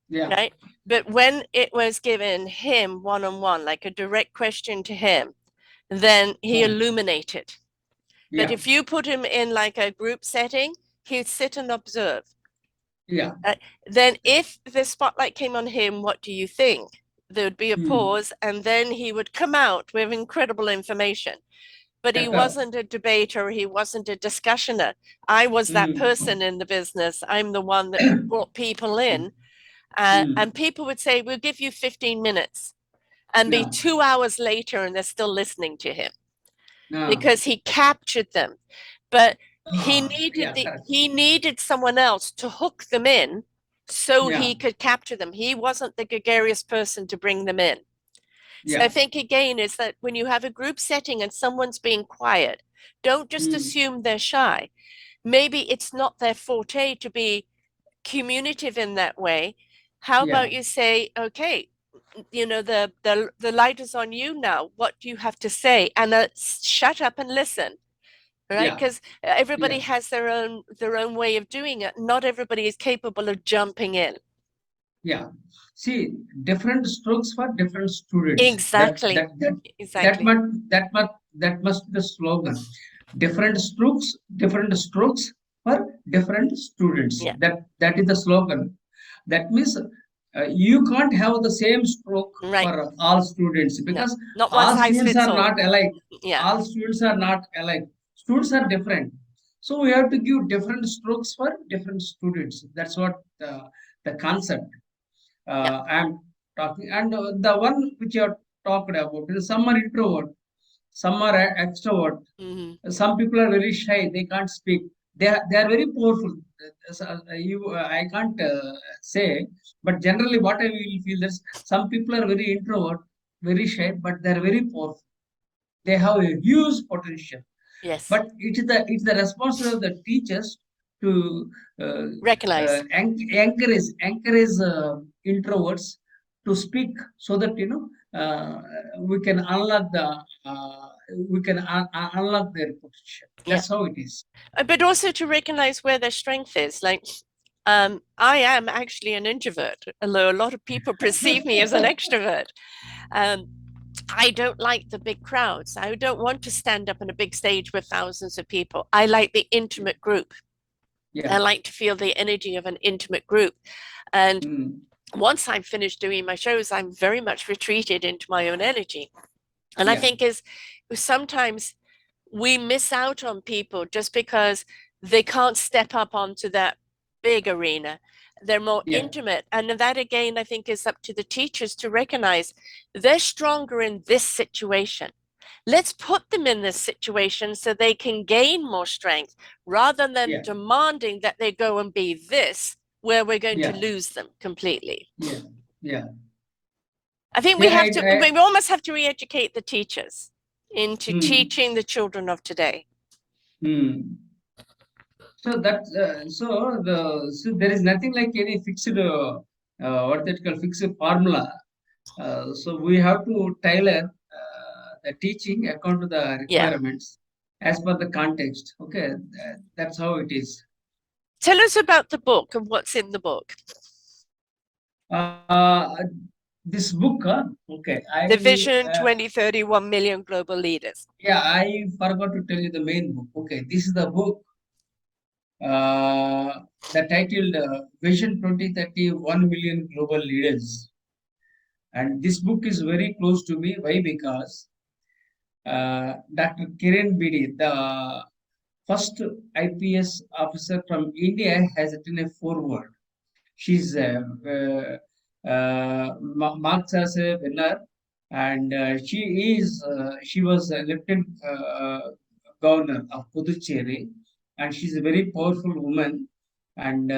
[SPEAKER 2] yeah,
[SPEAKER 1] right? But when it was given him one on one, like a direct question to him, then he
[SPEAKER 2] ah,
[SPEAKER 1] illuminated. But
[SPEAKER 2] yeah,
[SPEAKER 1] if you put him in like a group setting, he'd sit and observe.
[SPEAKER 2] yeah,
[SPEAKER 1] Uh, then, if the spotlight came on him, what do you think? There would be a
[SPEAKER 2] hmm.
[SPEAKER 1] pause, and then he would come out with incredible information. But he wasn't a debater, he wasn't a discussioner. I was that
[SPEAKER 2] Hmm.
[SPEAKER 1] person in the business. I'm the one that brought people in. And
[SPEAKER 2] Hmm.
[SPEAKER 1] people would say, "We'll give you 15 minutes," and be
[SPEAKER 2] Yeah,
[SPEAKER 1] 2 hours later, and they're still listening to him
[SPEAKER 2] ah,
[SPEAKER 1] because he captured them. But
[SPEAKER 2] yeah, correct.
[SPEAKER 1] he needed someone else to hook them in so
[SPEAKER 2] Yeah,
[SPEAKER 1] he could capture them. He wasn't the gregarious person to bring them in. So I
[SPEAKER 2] yeah,
[SPEAKER 1] think again is that when you have a group setting and someone's being quiet, don't just
[SPEAKER 2] hmm.
[SPEAKER 1] assume they're shy. Maybe it's not their forte to be communicative in that way. How
[SPEAKER 2] Yeah,
[SPEAKER 1] about you say, okay, the light is on you now. What do you have to say? And shut up and listen, right?
[SPEAKER 2] yeah,
[SPEAKER 1] Because
[SPEAKER 2] yeah.
[SPEAKER 1] everybody has their own way of doing it. Not everybody is capable of jumping in.
[SPEAKER 2] Yeah. See, different strokes for different students. That that
[SPEAKER 1] Exactly.
[SPEAKER 2] that that
[SPEAKER 1] Exactly.
[SPEAKER 2] must that must be the slogan. Different strokes for different students.
[SPEAKER 1] Yeah.
[SPEAKER 2] That is the slogan. That means you can't have the same stroke
[SPEAKER 1] Right.
[SPEAKER 2] for all students,
[SPEAKER 1] No.
[SPEAKER 2] because
[SPEAKER 1] Not one
[SPEAKER 2] all
[SPEAKER 1] size
[SPEAKER 2] students
[SPEAKER 1] fits
[SPEAKER 2] are
[SPEAKER 1] all.
[SPEAKER 2] not alike.
[SPEAKER 1] Yeah.
[SPEAKER 2] All students are not alike. Students are different. So we have to give different strokes for different students. That's what the concept
[SPEAKER 1] Yeah.
[SPEAKER 2] I'm talking. And the one which you are talked about is some are introvert, some are extrovert.
[SPEAKER 1] Hmm.
[SPEAKER 2] Some people are very shy; they can't speak. They are very powerful. I can't say, but generally, what I will feel is some people are very introvert, very shy, but they are very powerful. They have a huge potential.
[SPEAKER 1] Yes.
[SPEAKER 2] But it's the responsibility of the teachers to uh,
[SPEAKER 1] Recognize.
[SPEAKER 2] encourage introverts to speak, so that we can uh, unlock their potential.
[SPEAKER 1] Yeah.
[SPEAKER 2] That's how it is.
[SPEAKER 1] But also to recognize where their strength is. Like, I am actually an introvert, although a lot of people perceive me as an extrovert. Um, I don't like the big crowds. I don't want to stand up on a big stage with thousands of people. I like the intimate group. I
[SPEAKER 2] Yeah.
[SPEAKER 1] like to feel the energy of an intimate group. And
[SPEAKER 2] Mm.
[SPEAKER 1] once I'm finished doing my shows, I'm very much retreated into my own energy. And I
[SPEAKER 2] Yeah.
[SPEAKER 1] think is sometimes we miss out on people just because they can't step up onto that big arena. They're more
[SPEAKER 2] Yeah.
[SPEAKER 1] intimate. And that again, I think is up to the teachers to recognize they're stronger in this situation. Let's put them in this situation so they can gain more strength rather than
[SPEAKER 2] Yeah.
[SPEAKER 1] demanding that they go and be this, where we're going to
[SPEAKER 2] Yeah.
[SPEAKER 1] lose them completely.
[SPEAKER 2] Yeah. Yeah.
[SPEAKER 1] I think
[SPEAKER 2] Yeah.
[SPEAKER 1] we almost have to re-educate the teachers into
[SPEAKER 2] Mm.
[SPEAKER 1] teaching the children of today.
[SPEAKER 2] Mm. So there is nothing like any fixed. what that called fixed formula. So we have to tailor the teaching according to the
[SPEAKER 1] Yeah.
[SPEAKER 2] requirements as per the context. Okay, that's how it is.
[SPEAKER 1] Tell us about the book and what's in the book.
[SPEAKER 2] Uh, this book, okay,
[SPEAKER 1] The Vision 2030 1 million global leaders.
[SPEAKER 2] yeah, I forgot to tell you the main book. Okay, this is the book, uh, the titled Vision 2030 1 million global leaders. And this book is very close to me. Why? Because Dr. Kiran Bedi, the first IPS officer from India, has written a foreword. She's marked as a winner, and she was a lieutenant governor of Puducherry, and she's a very powerful woman. And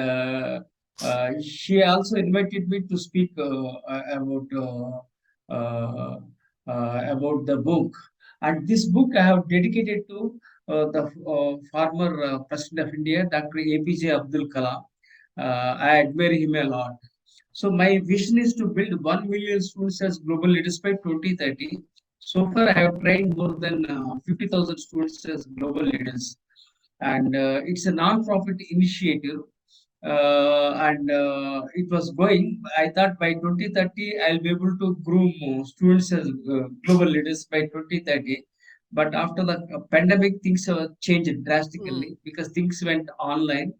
[SPEAKER 2] she also invited me to speak about the book. And this book I have dedicated to the former President of India, Dr. APJ Abdul Kalam. I admire him a lot. So my vision is to build 1 million students as global leaders by 2030. So far, I have trained more than 50,000 students as global leaders. And it's a non-profit initiative. And it was going. I thought by 2030, I'll be able to groom students as global leaders by 2030. But after the pandemic, things have changed
[SPEAKER 1] Mm,
[SPEAKER 2] drastically because things went online.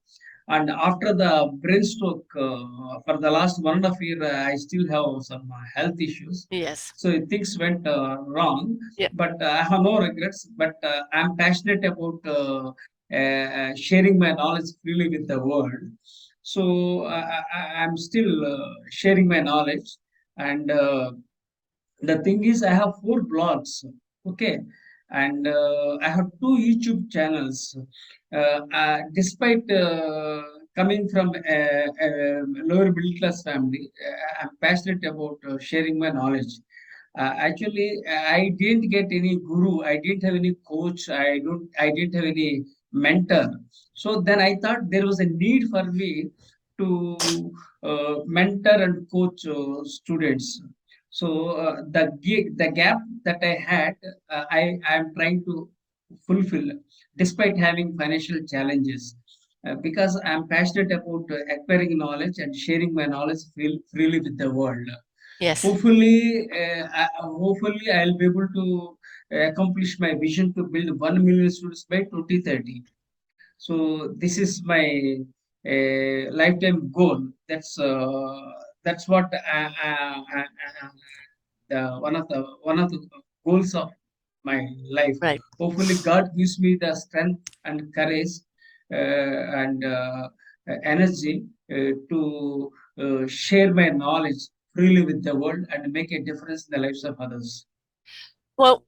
[SPEAKER 2] And after the brain stroke, for the last 1.5 years, I still have some health issues.
[SPEAKER 1] yes.
[SPEAKER 2] So things went wrong,
[SPEAKER 1] Yeah.
[SPEAKER 2] but I have no regrets. But I'm passionate about sharing my knowledge freely with the world. So I'm still sharing my knowledge, and the thing is I have 4 blogs. Okay, and I have 2 YouTube channels. Despite coming from a lower middle class family, I'm passionate about sharing my knowledge. Actually, I didn't get any guru, I didn't have any coach, I didn't have any mentor. So then I thought there was a need for me to mentor and coach students. So the gap that I had, I am trying to fulfill despite having financial challenges. Because I am passionate about acquiring knowledge and sharing my knowledge freely with the world.
[SPEAKER 1] Yes.
[SPEAKER 2] Hopefully, I'll be able to accomplish my vision to build 1 million students by 2030. So this is my lifetime goal. That's what one of the goals of my life.
[SPEAKER 1] Right.
[SPEAKER 2] Hopefully, God gives me the strength and courage and energy to share my knowledge freely with the world and make a difference in the lives of others.
[SPEAKER 1] Well,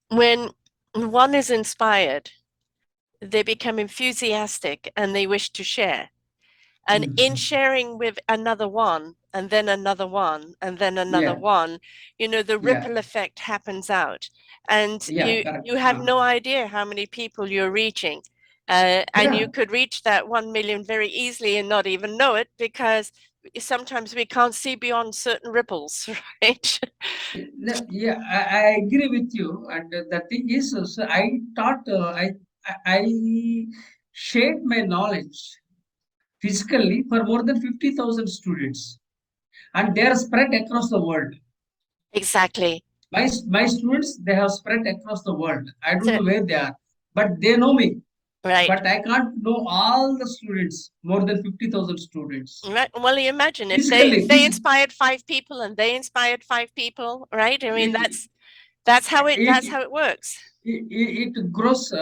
[SPEAKER 1] when one is inspired, they become enthusiastic and they wish to share. And in
[SPEAKER 2] Mhm.
[SPEAKER 1] sharing with another one, and then another one, and then another
[SPEAKER 2] Yeah,
[SPEAKER 1] one, the
[SPEAKER 2] yeah,
[SPEAKER 1] ripple effect happens out. And
[SPEAKER 2] yeah, correct.
[SPEAKER 1] you have no idea how many people you're reaching. And you
[SPEAKER 2] Yeah,
[SPEAKER 1] could reach that 1 million very easily and not even know it because sometimes we can't see beyond certain ripples, right?
[SPEAKER 2] yeah, I agree with you. And the thing is, so I shared my knowledge physically for more than 50,000 students, and they are spread across the world.
[SPEAKER 1] Exactly.
[SPEAKER 2] My students, they have spread across the world. I
[SPEAKER 1] That's
[SPEAKER 2] don't know
[SPEAKER 1] it.
[SPEAKER 2] where they are, but they know me.
[SPEAKER 1] Right.
[SPEAKER 2] But I can't know all the students, more than 50,000 students.
[SPEAKER 1] Right. Well, you imagine if they
[SPEAKER 2] Physically,
[SPEAKER 1] if they inspired 5 people and they inspired 5 people, right? I mean,
[SPEAKER 2] it,
[SPEAKER 1] that's
[SPEAKER 2] it,
[SPEAKER 1] how it works.
[SPEAKER 2] it grows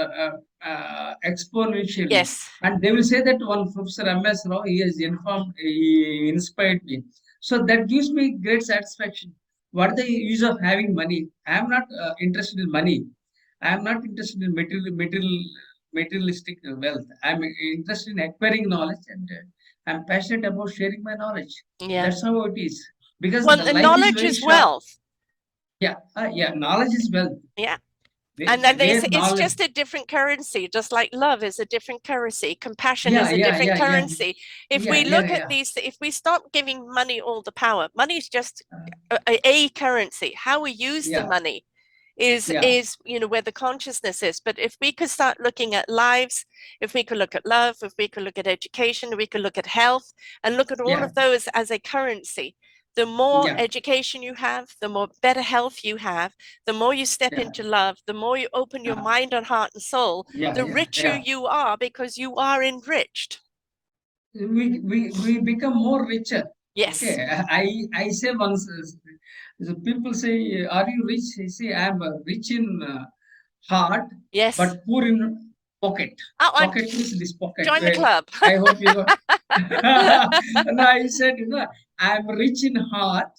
[SPEAKER 2] exponentially.
[SPEAKER 1] Yes.
[SPEAKER 2] And they will say that one Professor M.S. Rao, he has informed, he inspired me. So that gives me great satisfaction. What the use of having money? I am not interested in money. I am not interested in materialistic wealth. I am interested in acquiring knowledge, and I am passionate about sharing my knowledge.
[SPEAKER 1] Yeah.
[SPEAKER 2] That's how it is. Because
[SPEAKER 1] Well,
[SPEAKER 2] the
[SPEAKER 1] the
[SPEAKER 2] life is
[SPEAKER 1] knowledge
[SPEAKER 2] very
[SPEAKER 1] is
[SPEAKER 2] short.
[SPEAKER 1] wealth.
[SPEAKER 2] Yeah, yeah. Knowledge is wealth.
[SPEAKER 1] Yeah. And then they
[SPEAKER 2] where
[SPEAKER 1] say it's
[SPEAKER 2] knowledge.
[SPEAKER 1] just a different currency, just like love is a different currency, compassion
[SPEAKER 2] Yeah,
[SPEAKER 1] is a
[SPEAKER 2] yeah,
[SPEAKER 1] different
[SPEAKER 2] yeah, yeah,
[SPEAKER 1] currency. If we
[SPEAKER 2] yeah, yeah,
[SPEAKER 1] look at
[SPEAKER 2] yeah.
[SPEAKER 1] these, if we stop giving money all the power, money is just a currency. How we use the
[SPEAKER 2] Yeah,
[SPEAKER 1] money is
[SPEAKER 2] yeah,
[SPEAKER 1] is where the consciousness is. But if we could start looking at lives, if we could look at love, if we could look at education, we could look at health and look at all
[SPEAKER 2] yeah,
[SPEAKER 1] of those as a currency. The more
[SPEAKER 2] yeah,
[SPEAKER 1] education you have, the more better health you have, the more you step
[SPEAKER 2] yeah,
[SPEAKER 1] into love, the more you open your mind and heart and soul,
[SPEAKER 2] yeah,
[SPEAKER 1] the
[SPEAKER 2] yeah,
[SPEAKER 1] richer
[SPEAKER 2] yeah.
[SPEAKER 1] you are because you are enriched.
[SPEAKER 2] We become more richer. Okay,
[SPEAKER 1] Yes,
[SPEAKER 2] I say once, the people say, "Are you rich?" I say, "I'm rich in heart,
[SPEAKER 1] yes.
[SPEAKER 2] but poor in pocket."
[SPEAKER 1] Oh, I'm
[SPEAKER 2] Pocket means this pocket.
[SPEAKER 1] join the
[SPEAKER 2] Where
[SPEAKER 1] club.
[SPEAKER 2] I hope you got. No, I said, I'm rich in heart,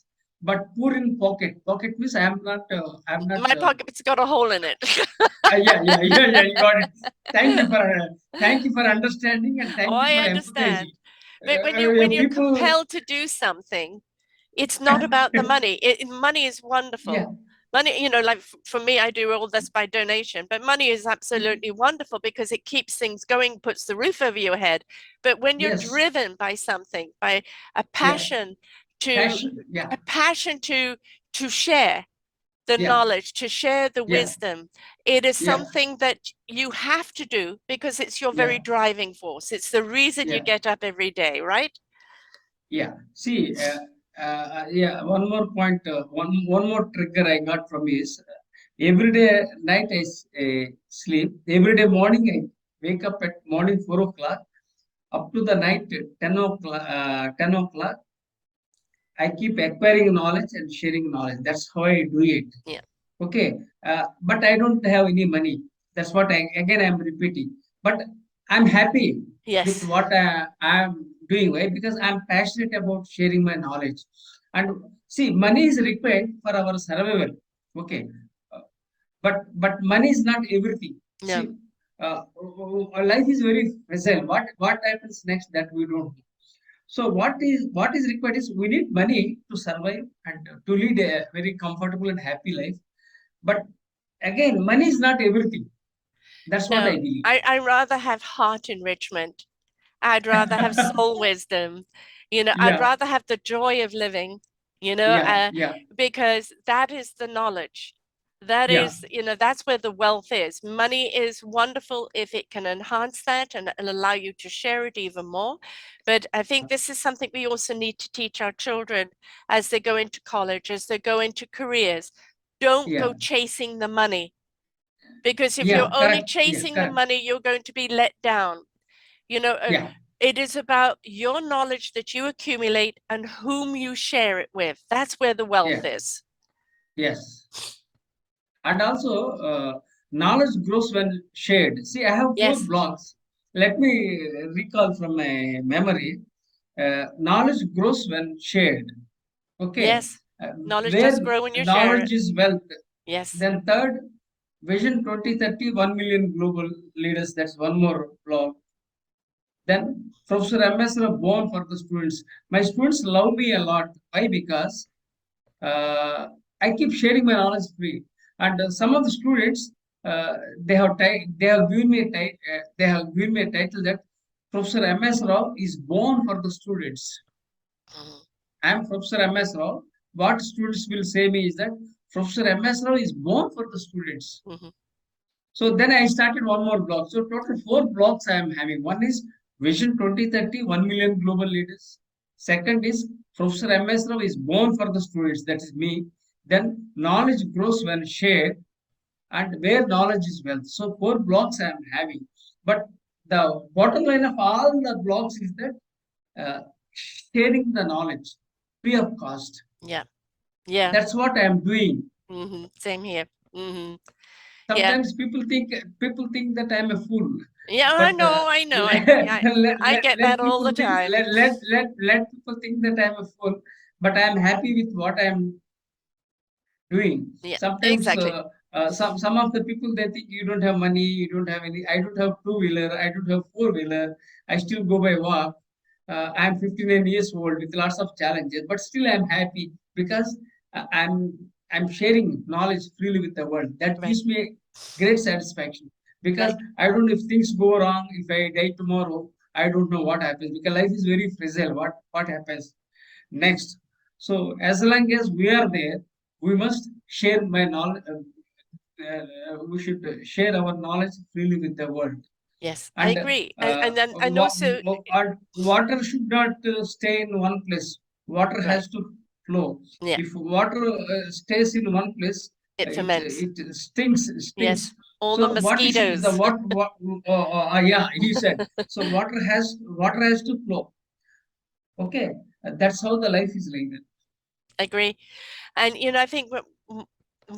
[SPEAKER 2] but poor in pocket. Pocket means I'm not. I'm not.
[SPEAKER 1] My pocket's got a hole in it.
[SPEAKER 2] Yeah, yeah, yeah, yeah. You got it. Thank you for understanding, and
[SPEAKER 1] Oh,
[SPEAKER 2] thank you
[SPEAKER 1] I
[SPEAKER 2] for
[SPEAKER 1] understand.
[SPEAKER 2] empathizing.
[SPEAKER 1] But when you're
[SPEAKER 2] People,
[SPEAKER 1] compelled to do something, it's not about the money. Money is
[SPEAKER 2] yeah,
[SPEAKER 1] wonderful. Money, like for me, I do all this by donation, but money is absolutely wonderful because it keeps things going, puts the roof over your head. But when you're
[SPEAKER 2] yes,
[SPEAKER 1] driven by something, by a
[SPEAKER 2] yeah,
[SPEAKER 1] passion to
[SPEAKER 2] passion, yeah,
[SPEAKER 1] a passion to share the
[SPEAKER 2] yeah,
[SPEAKER 1] knowledge, to share the
[SPEAKER 2] yeah,
[SPEAKER 1] wisdom, it is
[SPEAKER 2] yeah,
[SPEAKER 1] something that you have to do because it's your very
[SPEAKER 2] yeah,
[SPEAKER 1] driving force. It's the reason you
[SPEAKER 2] yeah,
[SPEAKER 1] get up every day, right?
[SPEAKER 2] yeah. See, yeah. One more point. One more trigger I got from is, every day night sleep. Every day morning I wake up at morning 4 o'clock up to the night 10 o'clock. 10 o'clock. I keep acquiring knowledge and sharing knowledge. That's how I do it.
[SPEAKER 1] Yeah.
[SPEAKER 2] Okay, but I don't have any money. That's what I'm repeating. But I'm happy with
[SPEAKER 1] Yes.
[SPEAKER 2] what I'm doing. Why? Because I'm passionate about sharing my knowledge. And see, money is required for our survival. Okay, Uh, but money is not everything.
[SPEAKER 1] No.
[SPEAKER 2] See, life is very fragile. What happens next that we don't know. So what is required is we need money to survive and to lead a very comfortable and happy life. But again, money is not everything. That's what
[SPEAKER 1] No.
[SPEAKER 2] I believe.
[SPEAKER 1] I rather have heart enrichment. I'd rather have soul wisdom. I'd
[SPEAKER 2] Yeah,
[SPEAKER 1] rather have the joy of living, you know,
[SPEAKER 2] yeah,
[SPEAKER 1] uh,
[SPEAKER 2] yeah,
[SPEAKER 1] because that is the knowledge. That
[SPEAKER 2] yeah,
[SPEAKER 1] is, that's where the wealth is. Money is wonderful if it can enhance that and allow you to share it even more. But I think this is something we also need to teach our children as they go into college, as they go into careers. Don't
[SPEAKER 2] yeah,
[SPEAKER 1] go chasing the money because if you're
[SPEAKER 2] yeah.
[SPEAKER 1] only
[SPEAKER 2] Correct. Yes,
[SPEAKER 1] chasing the
[SPEAKER 2] correct.
[SPEAKER 1] money, you're going to be let down. You know, uh,
[SPEAKER 2] Yeah,
[SPEAKER 1] it is about your knowledge that you accumulate and whom you share it with. That's where the wealth
[SPEAKER 2] yeah,
[SPEAKER 1] is.
[SPEAKER 2] yes. And also, knowledge grows when shared. See, I have four
[SPEAKER 1] Yes,
[SPEAKER 2] blocks. Let me recall from my memory. Knowledge grows when shared. Okay,
[SPEAKER 1] yes.
[SPEAKER 2] uh,
[SPEAKER 1] Knowledge
[SPEAKER 2] where
[SPEAKER 1] does grow when you share
[SPEAKER 2] knowledge
[SPEAKER 1] it.
[SPEAKER 2] is wealth.
[SPEAKER 1] Yes.
[SPEAKER 2] Then third, Vision 2030, 1 million global leaders. That's one more block. Then Professor MS are born for the students. My students love me a lot. Why? Because uh, I keep sharing my knowledge free. And some of the students, they have given me they have given me a title that Professor MS Rao is born for the students.
[SPEAKER 1] Mhm,
[SPEAKER 2] I am Professor MS Rao. What students will say me is that Professor MS Rao is born for the students.
[SPEAKER 1] mhm,
[SPEAKER 2] So then I started one more block. So total four blocks I am having. One is Vision 2030, 1 million global leaders. Second is Professor MS Rao is born for the students. That is me. Then knowledge grows when shared, and where knowledge is wealth. So four blocks I am having. But the bottom line of all the blocks is that uh, sharing the knowledge free of cost.
[SPEAKER 1] yeah. Yeah.
[SPEAKER 2] That's what I am doing.
[SPEAKER 1] Same here. Yeah.
[SPEAKER 2] Sometimes people think that I'm a fool,
[SPEAKER 1] Yeah, I
[SPEAKER 2] but
[SPEAKER 1] know, I know.
[SPEAKER 2] let,
[SPEAKER 1] I get
[SPEAKER 2] let
[SPEAKER 1] that all
[SPEAKER 2] people
[SPEAKER 1] the
[SPEAKER 2] think
[SPEAKER 1] time.
[SPEAKER 2] let people think that I'm a fool, but I'm happy with what I'm doing.
[SPEAKER 1] Yeah,
[SPEAKER 2] Sometimes
[SPEAKER 1] exactly.
[SPEAKER 2] some of the people they think you don't have money, you don't have any. I don't have two-wheeler, I don't have four-wheeler. I still go by walk. I'm 59 years old with lots of challenges, but still I'm happy because I'm sharing knowledge freely with the world. That
[SPEAKER 1] Right.
[SPEAKER 2] gives me great satisfaction. Because
[SPEAKER 1] Like,
[SPEAKER 2] I don't know if things go wrong, if I die tomorrow, I don't know what happens because life is very fragile. What happens next? So as long as we are there, we must share my knowledge. We should share our knowledge freely with the world.
[SPEAKER 1] yes, I
[SPEAKER 2] And
[SPEAKER 1] agree. And then, and also,
[SPEAKER 2] water should not stay in one place. Water
[SPEAKER 1] right.
[SPEAKER 2] has to flow.
[SPEAKER 1] Yeah,
[SPEAKER 2] If water stays in one place,
[SPEAKER 1] it ferments.
[SPEAKER 2] it stinks.
[SPEAKER 1] Yes, all the
[SPEAKER 2] So what is the
[SPEAKER 1] mosquitoes.
[SPEAKER 2] what yeah, he said. So water has to flow. Okay, that's how the life is like that.
[SPEAKER 1] Agree. And I think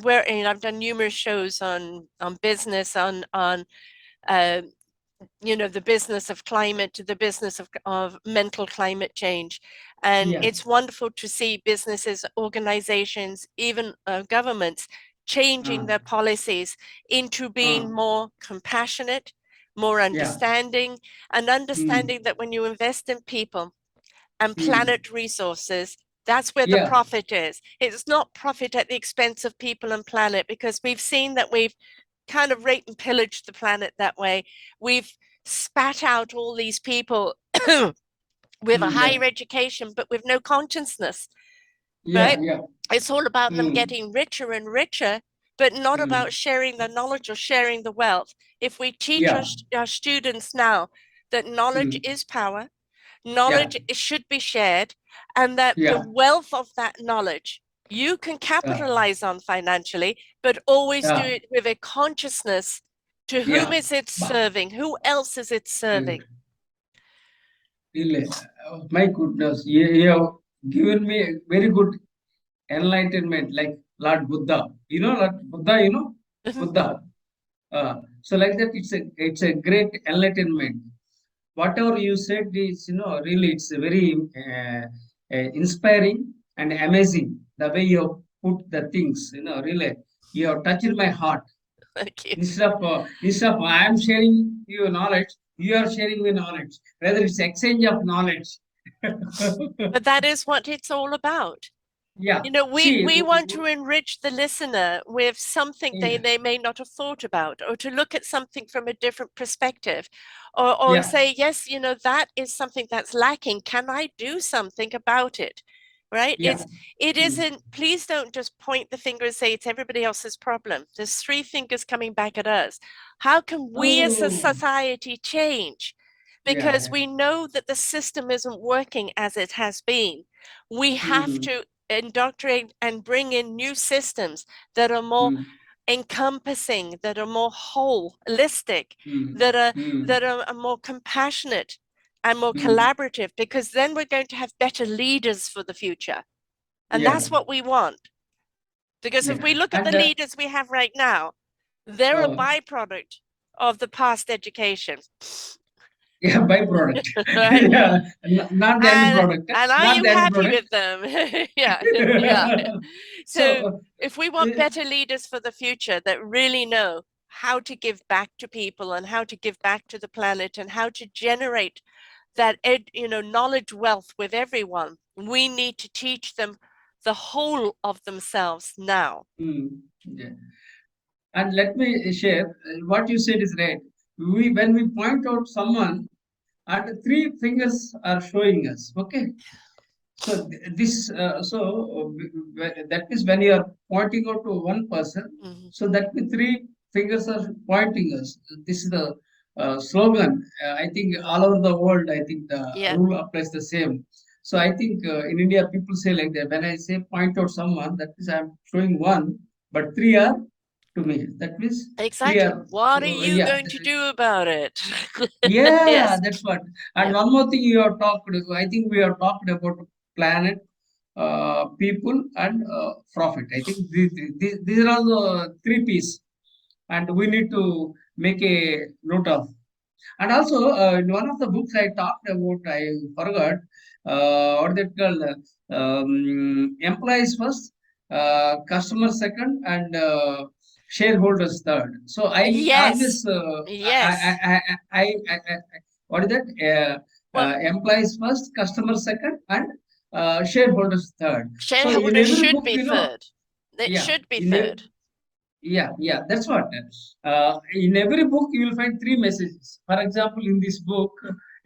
[SPEAKER 1] where I've done numerous shows on business, on uh, the business of climate, the business of mental climate change. And
[SPEAKER 2] Yeah.
[SPEAKER 1] it's wonderful to see businesses, organizations, even governments changing
[SPEAKER 2] Uh,
[SPEAKER 1] their policies into
[SPEAKER 2] uh,
[SPEAKER 1] being more compassionate, more
[SPEAKER 2] yeah.
[SPEAKER 1] understanding, and
[SPEAKER 2] Mm,
[SPEAKER 1] understanding that when you invest in people and
[SPEAKER 2] mm,
[SPEAKER 1] planet resources, that's where the
[SPEAKER 2] yeah.
[SPEAKER 1] profit is. It's not profit at the expense of people and planet, because we've seen that we've kind of raped and pillaged the planet that way. We've spat out all these people with a
[SPEAKER 2] Yeah.
[SPEAKER 1] higher education, but with no consciousness,
[SPEAKER 2] Yeah.
[SPEAKER 1] right?
[SPEAKER 2] Yeah.
[SPEAKER 1] It's all about them
[SPEAKER 2] Mm,
[SPEAKER 1] getting richer and richer, but not about
[SPEAKER 2] mm,
[SPEAKER 1] sharing the knowledge or sharing the wealth. If we teach
[SPEAKER 2] yeah.
[SPEAKER 1] our students now that knowledge
[SPEAKER 2] Mm,
[SPEAKER 1] is power,
[SPEAKER 2] yeah.
[SPEAKER 1] knowledge should be shared, and that the
[SPEAKER 2] Yeah.
[SPEAKER 1] wealth of that knowledge you can
[SPEAKER 2] Yeah.
[SPEAKER 1] capitalize on financially, but always do
[SPEAKER 2] Yeah.
[SPEAKER 1] it with a consciousness to whom
[SPEAKER 2] Yeah.
[SPEAKER 1] is it
[SPEAKER 2] Bah,
[SPEAKER 1] serving? Who else is it
[SPEAKER 2] really,
[SPEAKER 1] serving?
[SPEAKER 2] really. My goodness, you have given me a very good enlightenment, like Lord Buddha. Lord Buddha. Buddha. So like that, it's a great enlightenment. Whatever you said is, really, it's a very inspiring and amazing the way you put the things. Really, you have touched my heart.
[SPEAKER 1] Thank you.
[SPEAKER 2] Instead of I am sharing your knowledge, you are sharing the knowledge. Rather, it's exchange of knowledge.
[SPEAKER 1] But that is what it's all about.
[SPEAKER 2] Yeah.
[SPEAKER 1] We
[SPEAKER 2] See.
[SPEAKER 1] we want to enrich the listener with something
[SPEAKER 2] Yeah.
[SPEAKER 1] they may not have thought about, or to look at something from a different perspective, or
[SPEAKER 2] Yeah.
[SPEAKER 1] say, yes, that is something that's lacking. Can I do something about it? Right?
[SPEAKER 2] Yeah.
[SPEAKER 1] It
[SPEAKER 2] Mm.
[SPEAKER 1] isn't, please don't just point the finger and say it's everybody else's problem. There's three fingers coming back at us. How can we as a
[SPEAKER 2] Oh.
[SPEAKER 1] society change?
[SPEAKER 2] Yeah.
[SPEAKER 1] Because
[SPEAKER 2] Yeah.
[SPEAKER 1] we know that the system isn't working as it has been. We have
[SPEAKER 2] Mm.
[SPEAKER 1] to indoctrinate and bring in new systems that are more
[SPEAKER 2] Mm.
[SPEAKER 1] encompassing, that are more holistic,
[SPEAKER 2] Mm.
[SPEAKER 1] that are
[SPEAKER 2] Mm.
[SPEAKER 1] that are more compassionate and more
[SPEAKER 2] Mm.
[SPEAKER 1] collaborative, because then we're going to have better leaders for the future. And
[SPEAKER 2] Yeah.
[SPEAKER 1] that's what we want. Because if
[SPEAKER 2] Yeah.
[SPEAKER 1] we look at the
[SPEAKER 2] And
[SPEAKER 1] leaders we have right now, they're a
[SPEAKER 2] uh,
[SPEAKER 1] byproduct of the past education.
[SPEAKER 2] yeah, byproduct.
[SPEAKER 1] Right?
[SPEAKER 2] Yeah, not the end
[SPEAKER 1] and
[SPEAKER 2] product.
[SPEAKER 1] and are
[SPEAKER 2] Not
[SPEAKER 1] you
[SPEAKER 2] the end
[SPEAKER 1] happy
[SPEAKER 2] product.
[SPEAKER 1] with them? Yeah, yeah. So
[SPEAKER 2] So,
[SPEAKER 1] if we want better leaders for the future that really know how to give back to people and how to give back to the planet and how to generate that knowledge wealth with everyone, we need to teach them the whole of themselves now.
[SPEAKER 2] yeah. And let me share what you said is right. When we point out someone, and three fingers are showing us. Okay. So that is when you are pointing out to one person.
[SPEAKER 1] Mhm.
[SPEAKER 2] So that means three fingers are pointing us. This is the slogan. I think all over the world, I think the
[SPEAKER 1] Yeah,
[SPEAKER 2] rule applies the same. So I think in India, people say like that. When I say point out someone, that means I'm showing one, but three are to me. That means three
[SPEAKER 1] exactly.
[SPEAKER 2] are.
[SPEAKER 1] What are you
[SPEAKER 2] Yeah.
[SPEAKER 1] going to do about it?
[SPEAKER 2] Yeah,
[SPEAKER 1] Yes.
[SPEAKER 2] that's what. And
[SPEAKER 1] Yeah.
[SPEAKER 2] one more thing you have talked, I think we have talked about planet, people, and profit. I think these are all the three P's, and we need to make a note of. And also, in one of the books I talked about, I forgot what they called, employees first, customer second, and shareholders third. So I
[SPEAKER 1] Yes.
[SPEAKER 2] always,
[SPEAKER 1] Yes.
[SPEAKER 2] what is that?
[SPEAKER 1] Well,
[SPEAKER 2] Employees first, customer second, and shareholders third. So in
[SPEAKER 1] shareholders
[SPEAKER 2] every
[SPEAKER 1] should
[SPEAKER 2] book,
[SPEAKER 1] be third. It
[SPEAKER 2] yeah,
[SPEAKER 1] should be third.
[SPEAKER 2] yeah, that's what. In every book, you will find three messages. For example, in this book,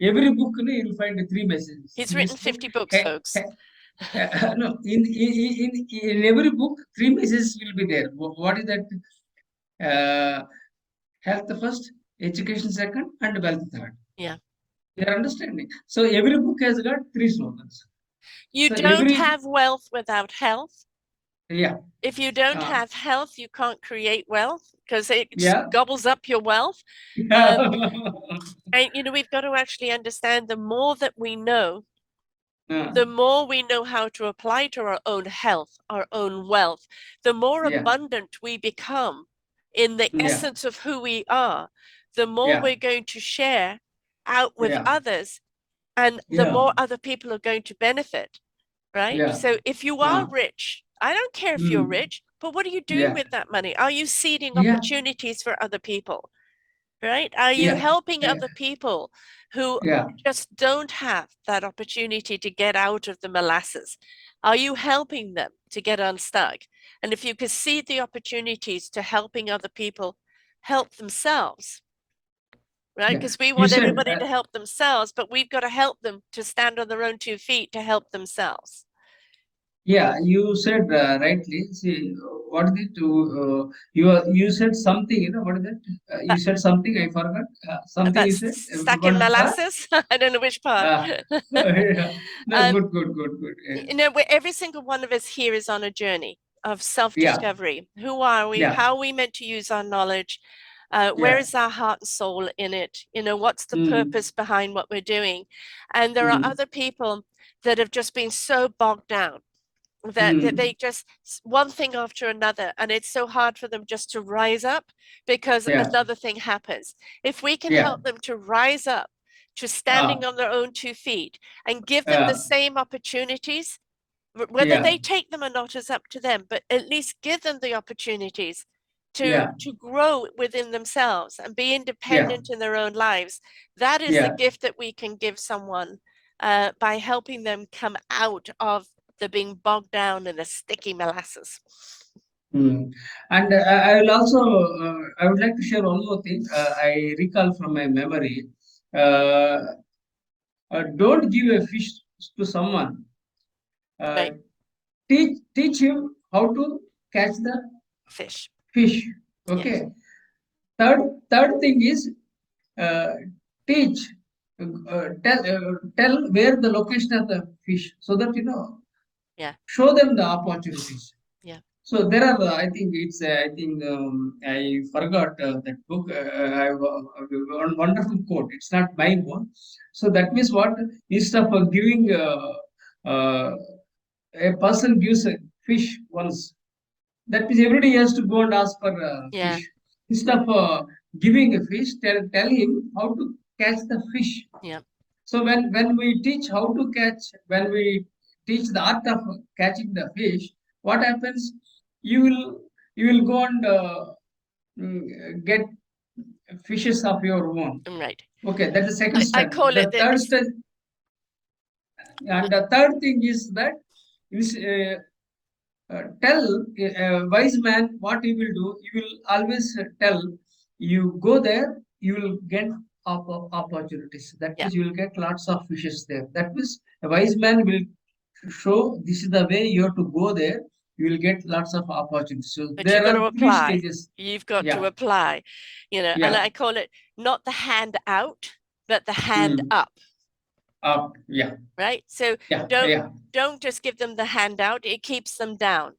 [SPEAKER 2] every book, you will find three messages.
[SPEAKER 1] He's
[SPEAKER 2] In this
[SPEAKER 1] written
[SPEAKER 2] book,
[SPEAKER 1] 50 books, folks.
[SPEAKER 2] no, in every book, three messages will be there. What is that? Health first, education second, and wealth third.
[SPEAKER 1] Yeah.
[SPEAKER 2] You are understanding? So every book has got three slogans.
[SPEAKER 1] You
[SPEAKER 2] So
[SPEAKER 1] don't
[SPEAKER 2] every,
[SPEAKER 1] have wealth without health.
[SPEAKER 2] yeah,
[SPEAKER 1] If you don't
[SPEAKER 2] uh,
[SPEAKER 1] have health, you can't create wealth because it
[SPEAKER 2] yeah,
[SPEAKER 1] gobbles up your wealth.
[SPEAKER 2] yeah,
[SPEAKER 1] Um, and, we've got to actually understand the more that we know,
[SPEAKER 2] uh,
[SPEAKER 1] the more we know how to apply to our own health, our own wealth, the more
[SPEAKER 2] yeah,
[SPEAKER 1] abundant we become in the
[SPEAKER 2] yeah,
[SPEAKER 1] essence of who we are, the more
[SPEAKER 2] yeah,
[SPEAKER 1] we're going to share out with
[SPEAKER 2] yeah,
[SPEAKER 1] others, and the
[SPEAKER 2] yeah,
[SPEAKER 1] more other people are going to benefit, right?
[SPEAKER 2] yeah,
[SPEAKER 1] So if you are
[SPEAKER 2] uh,
[SPEAKER 1] rich, I don't care if you're
[SPEAKER 2] mm,
[SPEAKER 1] rich, but what are you doing
[SPEAKER 2] yeah,
[SPEAKER 1] with that money? Are you seeding
[SPEAKER 2] yeah,
[SPEAKER 1] opportunities for other people? Right? Are you
[SPEAKER 2] yeah,
[SPEAKER 1] helping
[SPEAKER 2] yeah,
[SPEAKER 1] other people who
[SPEAKER 2] yeah,
[SPEAKER 1] just don't have that opportunity to get out of the molasses? Are you helping them to get unstuck? And if you can see the opportunities to helping other people help themselves, right?
[SPEAKER 2] yeah.
[SPEAKER 1] Because we
[SPEAKER 2] You
[SPEAKER 1] want
[SPEAKER 2] said,
[SPEAKER 1] everybody to help themselves, but we've got to help them to stand on their own 2 feet to help themselves.
[SPEAKER 2] yeah, you said rightly. See, what is it? You said something. What is it?
[SPEAKER 1] Uh,
[SPEAKER 2] You said something. I forgot. Something
[SPEAKER 1] about
[SPEAKER 2] you said.
[SPEAKER 1] stuck in
[SPEAKER 2] One part.
[SPEAKER 1] molasses. I don't know which part.
[SPEAKER 2] Yeah. No,
[SPEAKER 1] um,
[SPEAKER 2] good, good, good, good. Yeah,
[SPEAKER 1] every single one of us here is on a journey of
[SPEAKER 2] yeah,
[SPEAKER 1] self-discovery. Who are we?
[SPEAKER 2] yeah,
[SPEAKER 1] How are we meant to use our knowledge? Where
[SPEAKER 2] yeah.
[SPEAKER 1] is our heart and soul in it? What's the
[SPEAKER 2] Mm,
[SPEAKER 1] purpose behind what we're doing? And there are
[SPEAKER 2] mm,
[SPEAKER 1] other people that have just been so bogged down that
[SPEAKER 2] mm.
[SPEAKER 1] they just one thing after another, and it's so hard for them just to rise up because
[SPEAKER 2] Yeah,
[SPEAKER 1] another thing happens. If we can
[SPEAKER 2] yeah,
[SPEAKER 1] help them to rise up to
[SPEAKER 2] uh,
[SPEAKER 1] standing on their own 2 feet and give them the
[SPEAKER 2] uh,
[SPEAKER 1] same opportunities, whether
[SPEAKER 2] yeah,
[SPEAKER 1] they take them or not is up to them, but at least give them the opportunities to
[SPEAKER 2] yeah,
[SPEAKER 1] grow within themselves and be
[SPEAKER 2] yeah,
[SPEAKER 1] independent in their own lives. That is the
[SPEAKER 2] yeah.
[SPEAKER 1] gift that we can give someone by helping them come out of the being bogged down in the sticky molasses.
[SPEAKER 2] Mm. And I will also, I would like to share one more thing. I recall from my memory. Uh, don't give a fish to someone. Uh,
[SPEAKER 1] Right?
[SPEAKER 2] teach him how to catch the
[SPEAKER 1] Fish.
[SPEAKER 2] fish.
[SPEAKER 1] Yes.
[SPEAKER 2] Okay. Third thing is uh, teach. Tell where the location of the fish, so that
[SPEAKER 1] Yeah.
[SPEAKER 2] show them the opportunities.
[SPEAKER 1] Yeah.
[SPEAKER 2] So there are, I think it's, I think I forgot that book. I have one wonderful quote. It's not my one. So that means what? Instead of giving uh, a person gives a fish once, that means everybody has to go and ask for
[SPEAKER 1] Yeah.
[SPEAKER 2] fish. Instead of giving a fish, tell him how to catch the fish.
[SPEAKER 1] Yeah.
[SPEAKER 2] So when we teach how to catch, when we teach the art of catching the fish, what happens? You will you will go and get fishes of your own.
[SPEAKER 1] Right.
[SPEAKER 2] Okay, that's the second
[SPEAKER 1] I
[SPEAKER 2] step.
[SPEAKER 1] call it
[SPEAKER 2] The
[SPEAKER 1] the
[SPEAKER 2] third step, and the third thing is that is tell a wise man what he will do. He will always tell you go there, you will get opportunities. That
[SPEAKER 1] yeah.
[SPEAKER 2] means you will get lots of fishes there. That means a wise man will show this is the way you have to go there. You will get lots of opportunities. So
[SPEAKER 1] But you've
[SPEAKER 2] there
[SPEAKER 1] got
[SPEAKER 2] are
[SPEAKER 1] to
[SPEAKER 2] three
[SPEAKER 1] apply.
[SPEAKER 2] stages.
[SPEAKER 1] You've got
[SPEAKER 2] Yeah,
[SPEAKER 1] to apply, and
[SPEAKER 2] yeah,
[SPEAKER 1] I call it not the hand out, but the hand
[SPEAKER 2] mm,
[SPEAKER 1] up,
[SPEAKER 2] up, yeah,
[SPEAKER 1] right? So
[SPEAKER 2] yeah,
[SPEAKER 1] don't
[SPEAKER 2] yeah,
[SPEAKER 1] don't just give them the hand out, it keeps them down.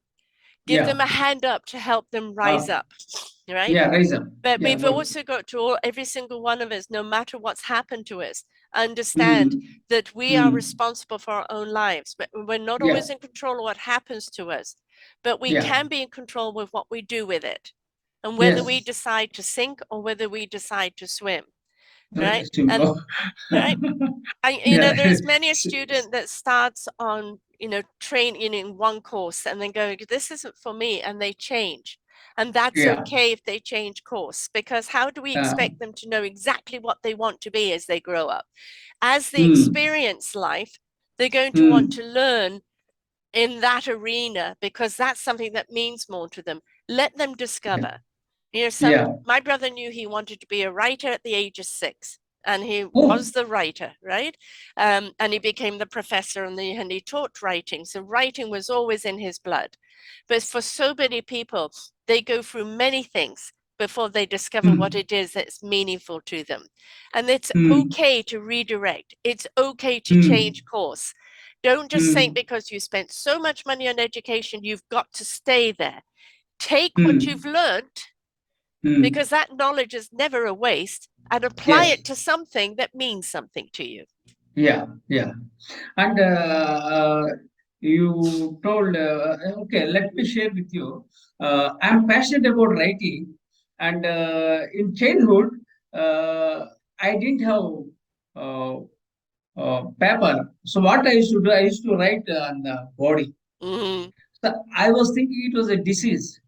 [SPEAKER 1] Give
[SPEAKER 2] yeah,
[SPEAKER 1] them a hand up to help them rise
[SPEAKER 2] up,
[SPEAKER 1] up, right?
[SPEAKER 2] yeah, rise up.
[SPEAKER 1] But
[SPEAKER 2] Yeah,
[SPEAKER 1] we've
[SPEAKER 2] good.
[SPEAKER 1] also got to every single one of us, no matter what's happened to us, understand
[SPEAKER 2] Mm,
[SPEAKER 1] that we are
[SPEAKER 2] mm,
[SPEAKER 1] responsible for our own lives. But we're not
[SPEAKER 2] yeah,
[SPEAKER 1] always in control of what happens to us, but we
[SPEAKER 2] yeah,
[SPEAKER 1] can be in control with what we do with it and whether we
[SPEAKER 2] yes.
[SPEAKER 1] decide to sink or whether we decide to swim, right? And
[SPEAKER 2] Oh.
[SPEAKER 1] right,
[SPEAKER 2] Yeah.
[SPEAKER 1] there's many a student that starts on, training in one course and then going, this isn't for me, and they change. And that's
[SPEAKER 2] Yeah.
[SPEAKER 1] okay if they change course, because how do we
[SPEAKER 2] Uh,
[SPEAKER 1] expect them to know exactly what they want to be as they grow up? As they
[SPEAKER 2] mm,
[SPEAKER 1] experience life, they're going to want
[SPEAKER 2] mm,
[SPEAKER 1] to learn in that arena because that's something that means more to them. Let them
[SPEAKER 2] Yeah.
[SPEAKER 1] discover. You know,
[SPEAKER 2] Yeah.
[SPEAKER 1] my brother knew he wanted to be a writer at the age of 6, and he was
[SPEAKER 2] Oh.
[SPEAKER 1] the writer, right? And he became the professor, and he taught writing. So writing was always in his blood. But for so many people, they go through many things before they discover what
[SPEAKER 2] Mm,
[SPEAKER 1] it is that's meaningful to them. And it's
[SPEAKER 2] mm,
[SPEAKER 1] okay to redirect. It's okay to
[SPEAKER 2] mm,
[SPEAKER 1] change course. Don't just think
[SPEAKER 2] mm,
[SPEAKER 1] because you spent so much money on education, you've got to stay there. Take what
[SPEAKER 2] mm,
[SPEAKER 1] you've learned,
[SPEAKER 2] mm.
[SPEAKER 1] because that knowledge is never a waste, and apply
[SPEAKER 2] Yes.
[SPEAKER 1] it to something that means something to you.
[SPEAKER 2] Yeah. Yeah. And you told, okay, let me share with you. I'm passionate about writing, and in childhood, uh, I didn't have uh, paper. So what I used to do, I used to write on the body.
[SPEAKER 1] Mm,
[SPEAKER 2] So I was thinking it was a disease,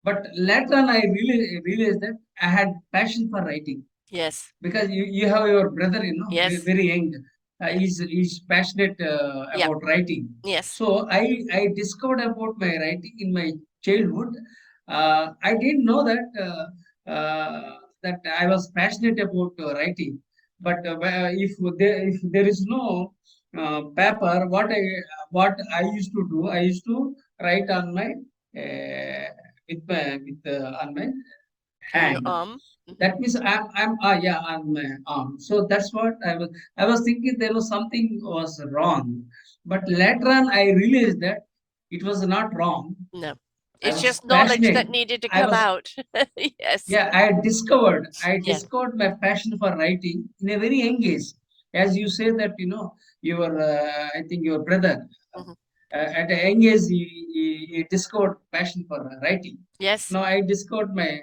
[SPEAKER 2] but later on I really realized that I had passion for writing
[SPEAKER 1] yes,
[SPEAKER 2] because you have your brother, you know,
[SPEAKER 1] yes,
[SPEAKER 2] very young.
[SPEAKER 1] yeah,
[SPEAKER 2] He's passionate
[SPEAKER 1] yeah,
[SPEAKER 2] about writing.
[SPEAKER 1] yes.
[SPEAKER 2] So I discovered about my writing in my childhood. I didn't know that I was passionate about writing. But if there is no paper, what I used to do, I used to write on my on my
[SPEAKER 1] On your
[SPEAKER 2] hand.
[SPEAKER 1] arm. Hmm.
[SPEAKER 2] That means I'm yeah, on my arm. So that's what I was thinking there was something was wrong. But later on I realized that it was not wrong.
[SPEAKER 1] No,
[SPEAKER 2] I
[SPEAKER 1] it's
[SPEAKER 2] was
[SPEAKER 1] just knowledge that
[SPEAKER 2] passionate.
[SPEAKER 1] needed to
[SPEAKER 2] I
[SPEAKER 1] come
[SPEAKER 2] was
[SPEAKER 1] out. Yes,
[SPEAKER 2] yeah, I
[SPEAKER 1] yeah,
[SPEAKER 2] discovered my passion for writing in a very young age. As you say that, your I think your brother
[SPEAKER 1] hmm,
[SPEAKER 2] at a young age he discovered passion for writing.
[SPEAKER 1] yes,
[SPEAKER 2] Now I discovered my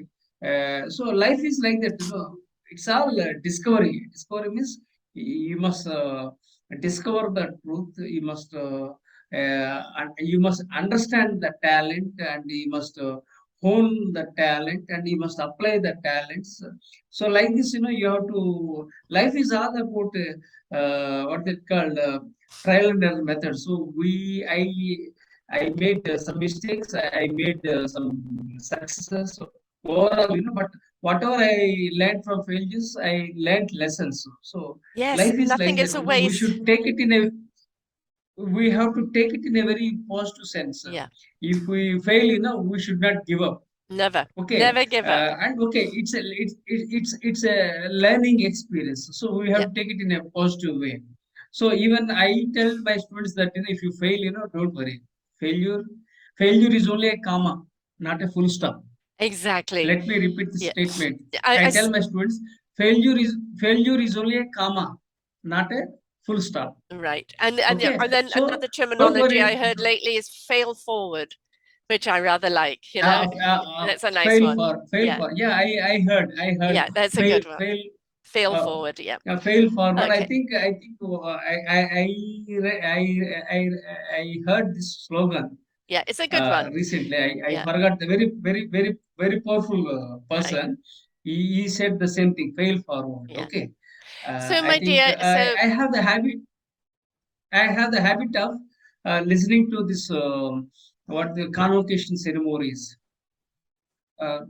[SPEAKER 2] so life is like that, it's all discovery. Discovery means you must discover the truth. You must understand the talent, and you must hone the talent, and you must apply the talents. So like this, you have to, life is all about what they called trial and error method. So I made some mistakes. I made some successes. So overall, but whatever I learned from failures, I learned lessons. So
[SPEAKER 1] yes.
[SPEAKER 2] life is like
[SPEAKER 1] Nothing
[SPEAKER 2] that.
[SPEAKER 1] is a
[SPEAKER 2] We
[SPEAKER 1] waste.
[SPEAKER 2] should take it in a, we have to take it in a very positive sense.
[SPEAKER 1] Yeah,
[SPEAKER 2] If we fail, we should not give up.
[SPEAKER 1] never,
[SPEAKER 2] Okay,
[SPEAKER 1] never give up.
[SPEAKER 2] and okay, it's a learning experience. So we have
[SPEAKER 1] Yeah,
[SPEAKER 2] to take it in a positive way. So even I tell my students that, if you fail, don't worry. Failure, failure is only a comma, not a full stop.
[SPEAKER 1] exactly.
[SPEAKER 2] Let me repeat the
[SPEAKER 1] Yeah,
[SPEAKER 2] statement.
[SPEAKER 1] I,
[SPEAKER 2] I
[SPEAKER 1] I
[SPEAKER 2] tell my students, failure is only a comma, not a full stop.
[SPEAKER 1] right. And yeah,
[SPEAKER 2] Okay,
[SPEAKER 1] and then
[SPEAKER 2] so
[SPEAKER 1] another
[SPEAKER 2] don't
[SPEAKER 1] terminology I
[SPEAKER 2] worry.
[SPEAKER 1] heard lately is fail forward, which I rather like, you know. That's a nice one.
[SPEAKER 2] Fail
[SPEAKER 1] Yeah.
[SPEAKER 2] for. Yeah, I heard
[SPEAKER 1] Yeah, that's a
[SPEAKER 2] fail,
[SPEAKER 1] good one.
[SPEAKER 2] fail,
[SPEAKER 1] Fail
[SPEAKER 2] uh,
[SPEAKER 1] forward. Yeah.
[SPEAKER 2] fail forward. I
[SPEAKER 1] Okay.
[SPEAKER 2] think, I heard this slogan
[SPEAKER 1] Yeah, it's a good one.
[SPEAKER 2] recently. I
[SPEAKER 1] Yeah.
[SPEAKER 2] forgot the very, very, very, very powerful
[SPEAKER 1] Right.
[SPEAKER 2] person. He said the same thing, fail forward.
[SPEAKER 1] Yeah.
[SPEAKER 2] Okay.
[SPEAKER 1] So
[SPEAKER 2] I
[SPEAKER 1] my
[SPEAKER 2] think
[SPEAKER 1] dear, so
[SPEAKER 2] I have the habit of listening to this, what the convocation ceremonies,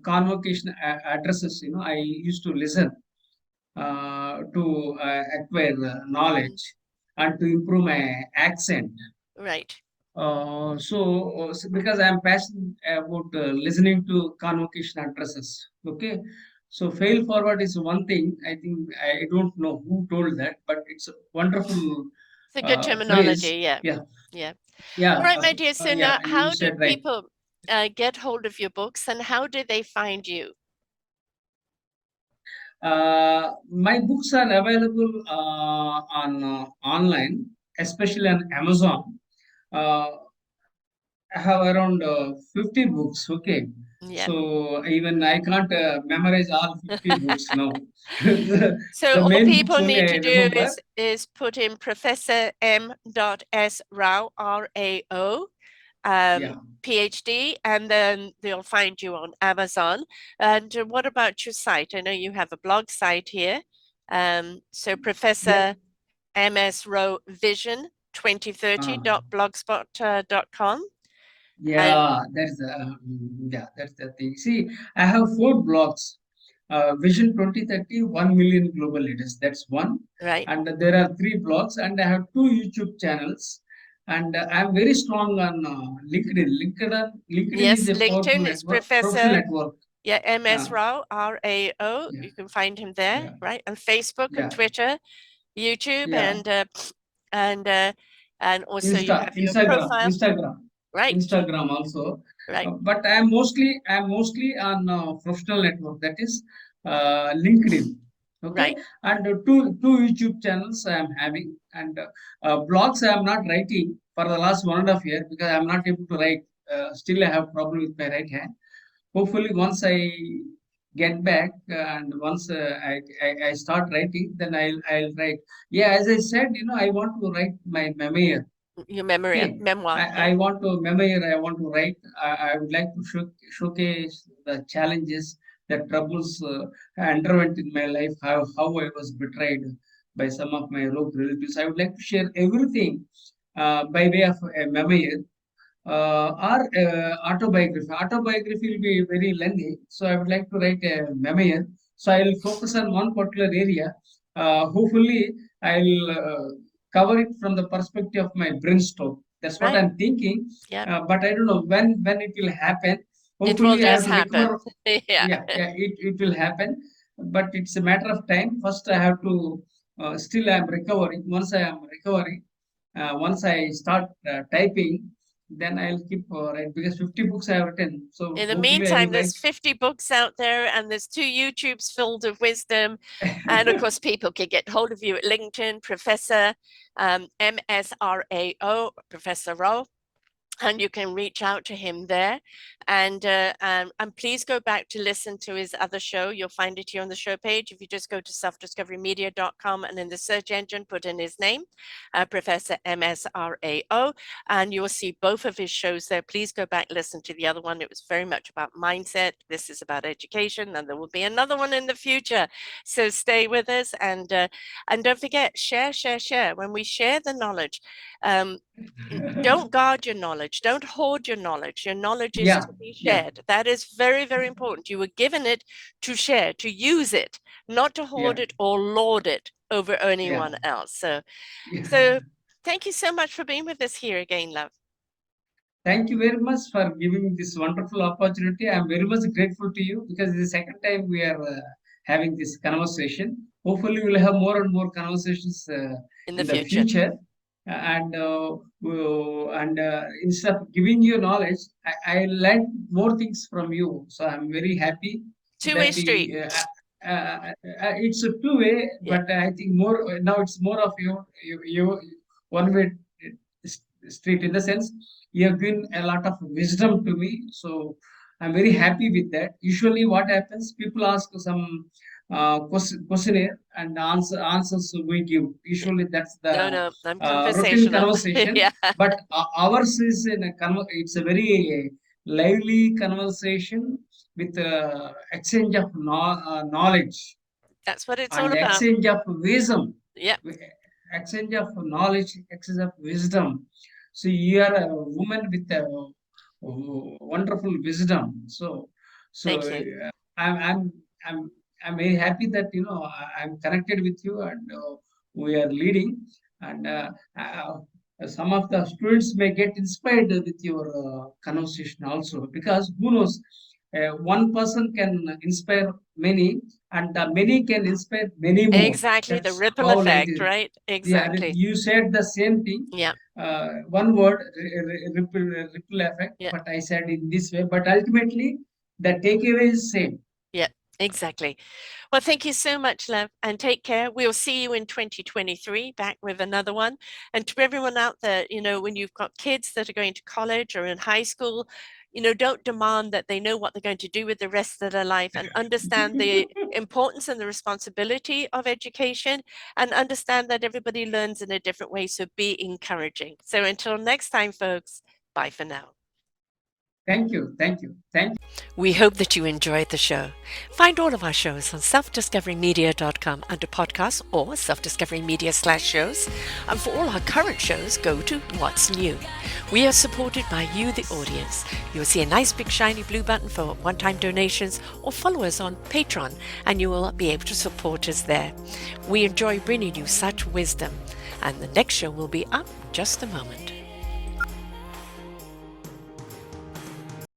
[SPEAKER 2] convocation addresses. I used to listen to acquire
[SPEAKER 1] mhm,
[SPEAKER 2] knowledge and to improve my accent.
[SPEAKER 1] right.
[SPEAKER 2] So because I'm passionate about listening to convocation addresses, okay. So fail forward is one thing. I think I don't know who told that, but it's a wonderful
[SPEAKER 1] It's a good
[SPEAKER 2] phrase.
[SPEAKER 1] terminology. Yeah.
[SPEAKER 2] Yeah,
[SPEAKER 1] Yeah. All
[SPEAKER 2] yeah,
[SPEAKER 1] right, my dear. So
[SPEAKER 2] yeah.
[SPEAKER 1] now
[SPEAKER 2] You
[SPEAKER 1] how do
[SPEAKER 2] said right.
[SPEAKER 1] people get hold of your books, and how do they find you?
[SPEAKER 2] My books are available on online, especially on Amazon. Uh, I have around 50 books. Okay,
[SPEAKER 1] Yeah.
[SPEAKER 2] so even I can't memorize all 50 books now. the,
[SPEAKER 1] So
[SPEAKER 2] the
[SPEAKER 1] all
[SPEAKER 2] main books
[SPEAKER 1] people
[SPEAKER 2] only
[SPEAKER 1] need
[SPEAKER 2] I
[SPEAKER 1] to do
[SPEAKER 2] remember.
[SPEAKER 1] is put in Professor M. S. Rao, Rao,
[SPEAKER 2] Yeah,
[SPEAKER 1] PhD, and then they'll find you on Amazon. And what about your site? I know you have a blog site here. So
[SPEAKER 2] yeah.
[SPEAKER 1] Professor MS Rowe Vision 2030
[SPEAKER 2] Uh,
[SPEAKER 1] blogspot.com. And
[SPEAKER 2] Yeah, that's the thing. See, I have four blogs. Vision 2030, 1 million global leaders. That's one.
[SPEAKER 1] right,
[SPEAKER 2] And there are three blogs, and I have two YouTube channels. And I'm very strong on LinkedIn. LinkedIn is
[SPEAKER 1] yes,
[SPEAKER 2] a powerful
[SPEAKER 1] LinkedIn is
[SPEAKER 2] network, professional
[SPEAKER 1] Professor,
[SPEAKER 2] network.
[SPEAKER 1] yeah,
[SPEAKER 2] Uh,
[SPEAKER 1] MS Rao, RAO.
[SPEAKER 2] yeah,
[SPEAKER 1] You can find him there,
[SPEAKER 2] yeah,
[SPEAKER 1] right? And Facebook and
[SPEAKER 2] yeah,
[SPEAKER 1] Twitter, YouTube,
[SPEAKER 2] yeah.
[SPEAKER 1] and uh, and also you have your profile,
[SPEAKER 2] Instagram,
[SPEAKER 1] right,
[SPEAKER 2] Instagram also.
[SPEAKER 1] right,
[SPEAKER 2] But I'm mostly on professional network, that is LinkedIn. Okay,
[SPEAKER 1] right.
[SPEAKER 2] and two YouTube channels I am having, and blogs I am not writing for the last 1.5 year because I am not able to write. Still, I have problem with my right hand. Hopefully, once I get back and once I start writing, then I'll write. Yeah, as I said, I want to write my memoir.
[SPEAKER 1] Your memory,
[SPEAKER 2] Okay,
[SPEAKER 1] memoir, yeah.
[SPEAKER 2] I want to memoir. I want to write. I would like to showcase the challenges, the troubles I underwent in my life. How I was betrayed by some of my relatives. I would like to share everything by way of a memoir or autobiography. Autobiography will be very lengthy, so I would like to write a memoir. So I will focus on one particular area. Hopefully, I'll cover it from the perspective of my brainstorm. That's what
[SPEAKER 1] Right,
[SPEAKER 2] I'm thinking.
[SPEAKER 1] yeah.
[SPEAKER 2] But I don't know when it will happen.
[SPEAKER 1] It will
[SPEAKER 2] Hopefully, I have
[SPEAKER 1] just
[SPEAKER 2] to
[SPEAKER 1] happen.
[SPEAKER 2] recover.
[SPEAKER 1] Yeah.
[SPEAKER 2] Yeah, it will happen. But it's a matter of time. First, I have to. Still, I'm recovering. Once I am recovering, once I start typing, then I'll keep right because 50 books I have written. So
[SPEAKER 1] In the
[SPEAKER 2] hopefully I
[SPEAKER 1] meantime,
[SPEAKER 2] will
[SPEAKER 1] there's
[SPEAKER 2] write.
[SPEAKER 1] 50 books out there, and there's two YouTubes filled of wisdom. And of course, people can get hold of you at LinkedIn, Professor MSRAO, Professor Rao, and you can reach out to him there. And please go back to listen to his other show. You'll find it here on the show page. If you just go to selfdiscoverymedia.com and in the search engine, put in his name, Professor MSRAO, and you will see both of his shows there. Please go back, listen to the other one. It was very much about mindset. This is about education, and there will be another one in the future. So stay with us, and don't forget, share, share, share. When we share the knowledge, um, don't guard your knowledge. Don't hoard your knowledge. Your knowledge is
[SPEAKER 2] Yeah,
[SPEAKER 1] to be
[SPEAKER 2] yeah,
[SPEAKER 1] shared. That is very, very important. You were given it to share, to use it, not to hoard
[SPEAKER 2] yeah,
[SPEAKER 1] it or lord it over
[SPEAKER 2] yeah,
[SPEAKER 1] anyone else. So,
[SPEAKER 2] yeah.
[SPEAKER 1] so thank you so much for being with us here again, love.
[SPEAKER 2] Thank you very much for giving this wonderful opportunity. I'm very much grateful to you because it's the second time we are having this conversation. Hopefully, we'll have more and more conversations
[SPEAKER 1] In the
[SPEAKER 2] in the
[SPEAKER 1] future.
[SPEAKER 2] future. And instead of giving you knowledge, I learned more things from you. So I'm very happy
[SPEAKER 1] Two-way
[SPEAKER 2] that
[SPEAKER 1] street.
[SPEAKER 2] it's a two-way,
[SPEAKER 1] Yeah.
[SPEAKER 2] but I think more now it's more of you one-way street in the sense you have given a lot of wisdom to me. So I'm very happy with that. Usually, what happens? People ask some questionnaire and answers we give.
[SPEAKER 1] Yeah.
[SPEAKER 2] Usually, that's
[SPEAKER 1] No,
[SPEAKER 2] the
[SPEAKER 1] no, I'm
[SPEAKER 2] routine
[SPEAKER 1] conversational.
[SPEAKER 2] conversation.
[SPEAKER 1] Yeah.
[SPEAKER 2] But ours is in it's a very lively conversation with exchange of knowledge
[SPEAKER 1] That's what it's all
[SPEAKER 2] and
[SPEAKER 1] about.
[SPEAKER 2] exchange of wisdom,
[SPEAKER 1] Yeah.
[SPEAKER 2] exchange of knowledge, exchange of wisdom. So you are a woman with a wonderful wisdom. So
[SPEAKER 1] Thank you.
[SPEAKER 2] I'm I'm I'm I'm very happy that I'm connected with you and we are leading and some of the students may get inspired with your conversation also because who knows one person can inspire many and the many can inspire many more.
[SPEAKER 1] Exactly. The
[SPEAKER 2] That's
[SPEAKER 1] ripple
[SPEAKER 2] how life
[SPEAKER 1] effect,
[SPEAKER 2] is.
[SPEAKER 1] right?
[SPEAKER 2] Yeah,
[SPEAKER 1] Exactly.
[SPEAKER 2] you said the same thing.
[SPEAKER 1] Yeah.
[SPEAKER 2] One word, ripple effect,
[SPEAKER 1] Yeah.
[SPEAKER 2] but I said in this way. But ultimately, the takeaway is same.
[SPEAKER 1] Yeah. Exactly. Well, thank you so much, Lev, and take care. We'll see you in 2023 back with another one. And to everyone out there, when you've got kids that are going to college or in high school, don't demand that they know what they're going to do with the rest of their life and understand the importance and the responsibility of education and understand that everybody learns in a different way. So be encouraging. So until next time, folks, bye for now.
[SPEAKER 2] Thank you. Thank you. Thank you.
[SPEAKER 1] We hope that you enjoyed the show. Find all of our shows on selfdiscoverymedia.com under podcasts or selfdiscoverymedia/shows. And for all our current shows, go to What's New. We are supported by you, the audience. You'll see a nice big shiny blue button for one-time donations or follow us on Patreon and you will be able to support us there. We enjoy bringing you such wisdom. And the next show will be up in just a moment.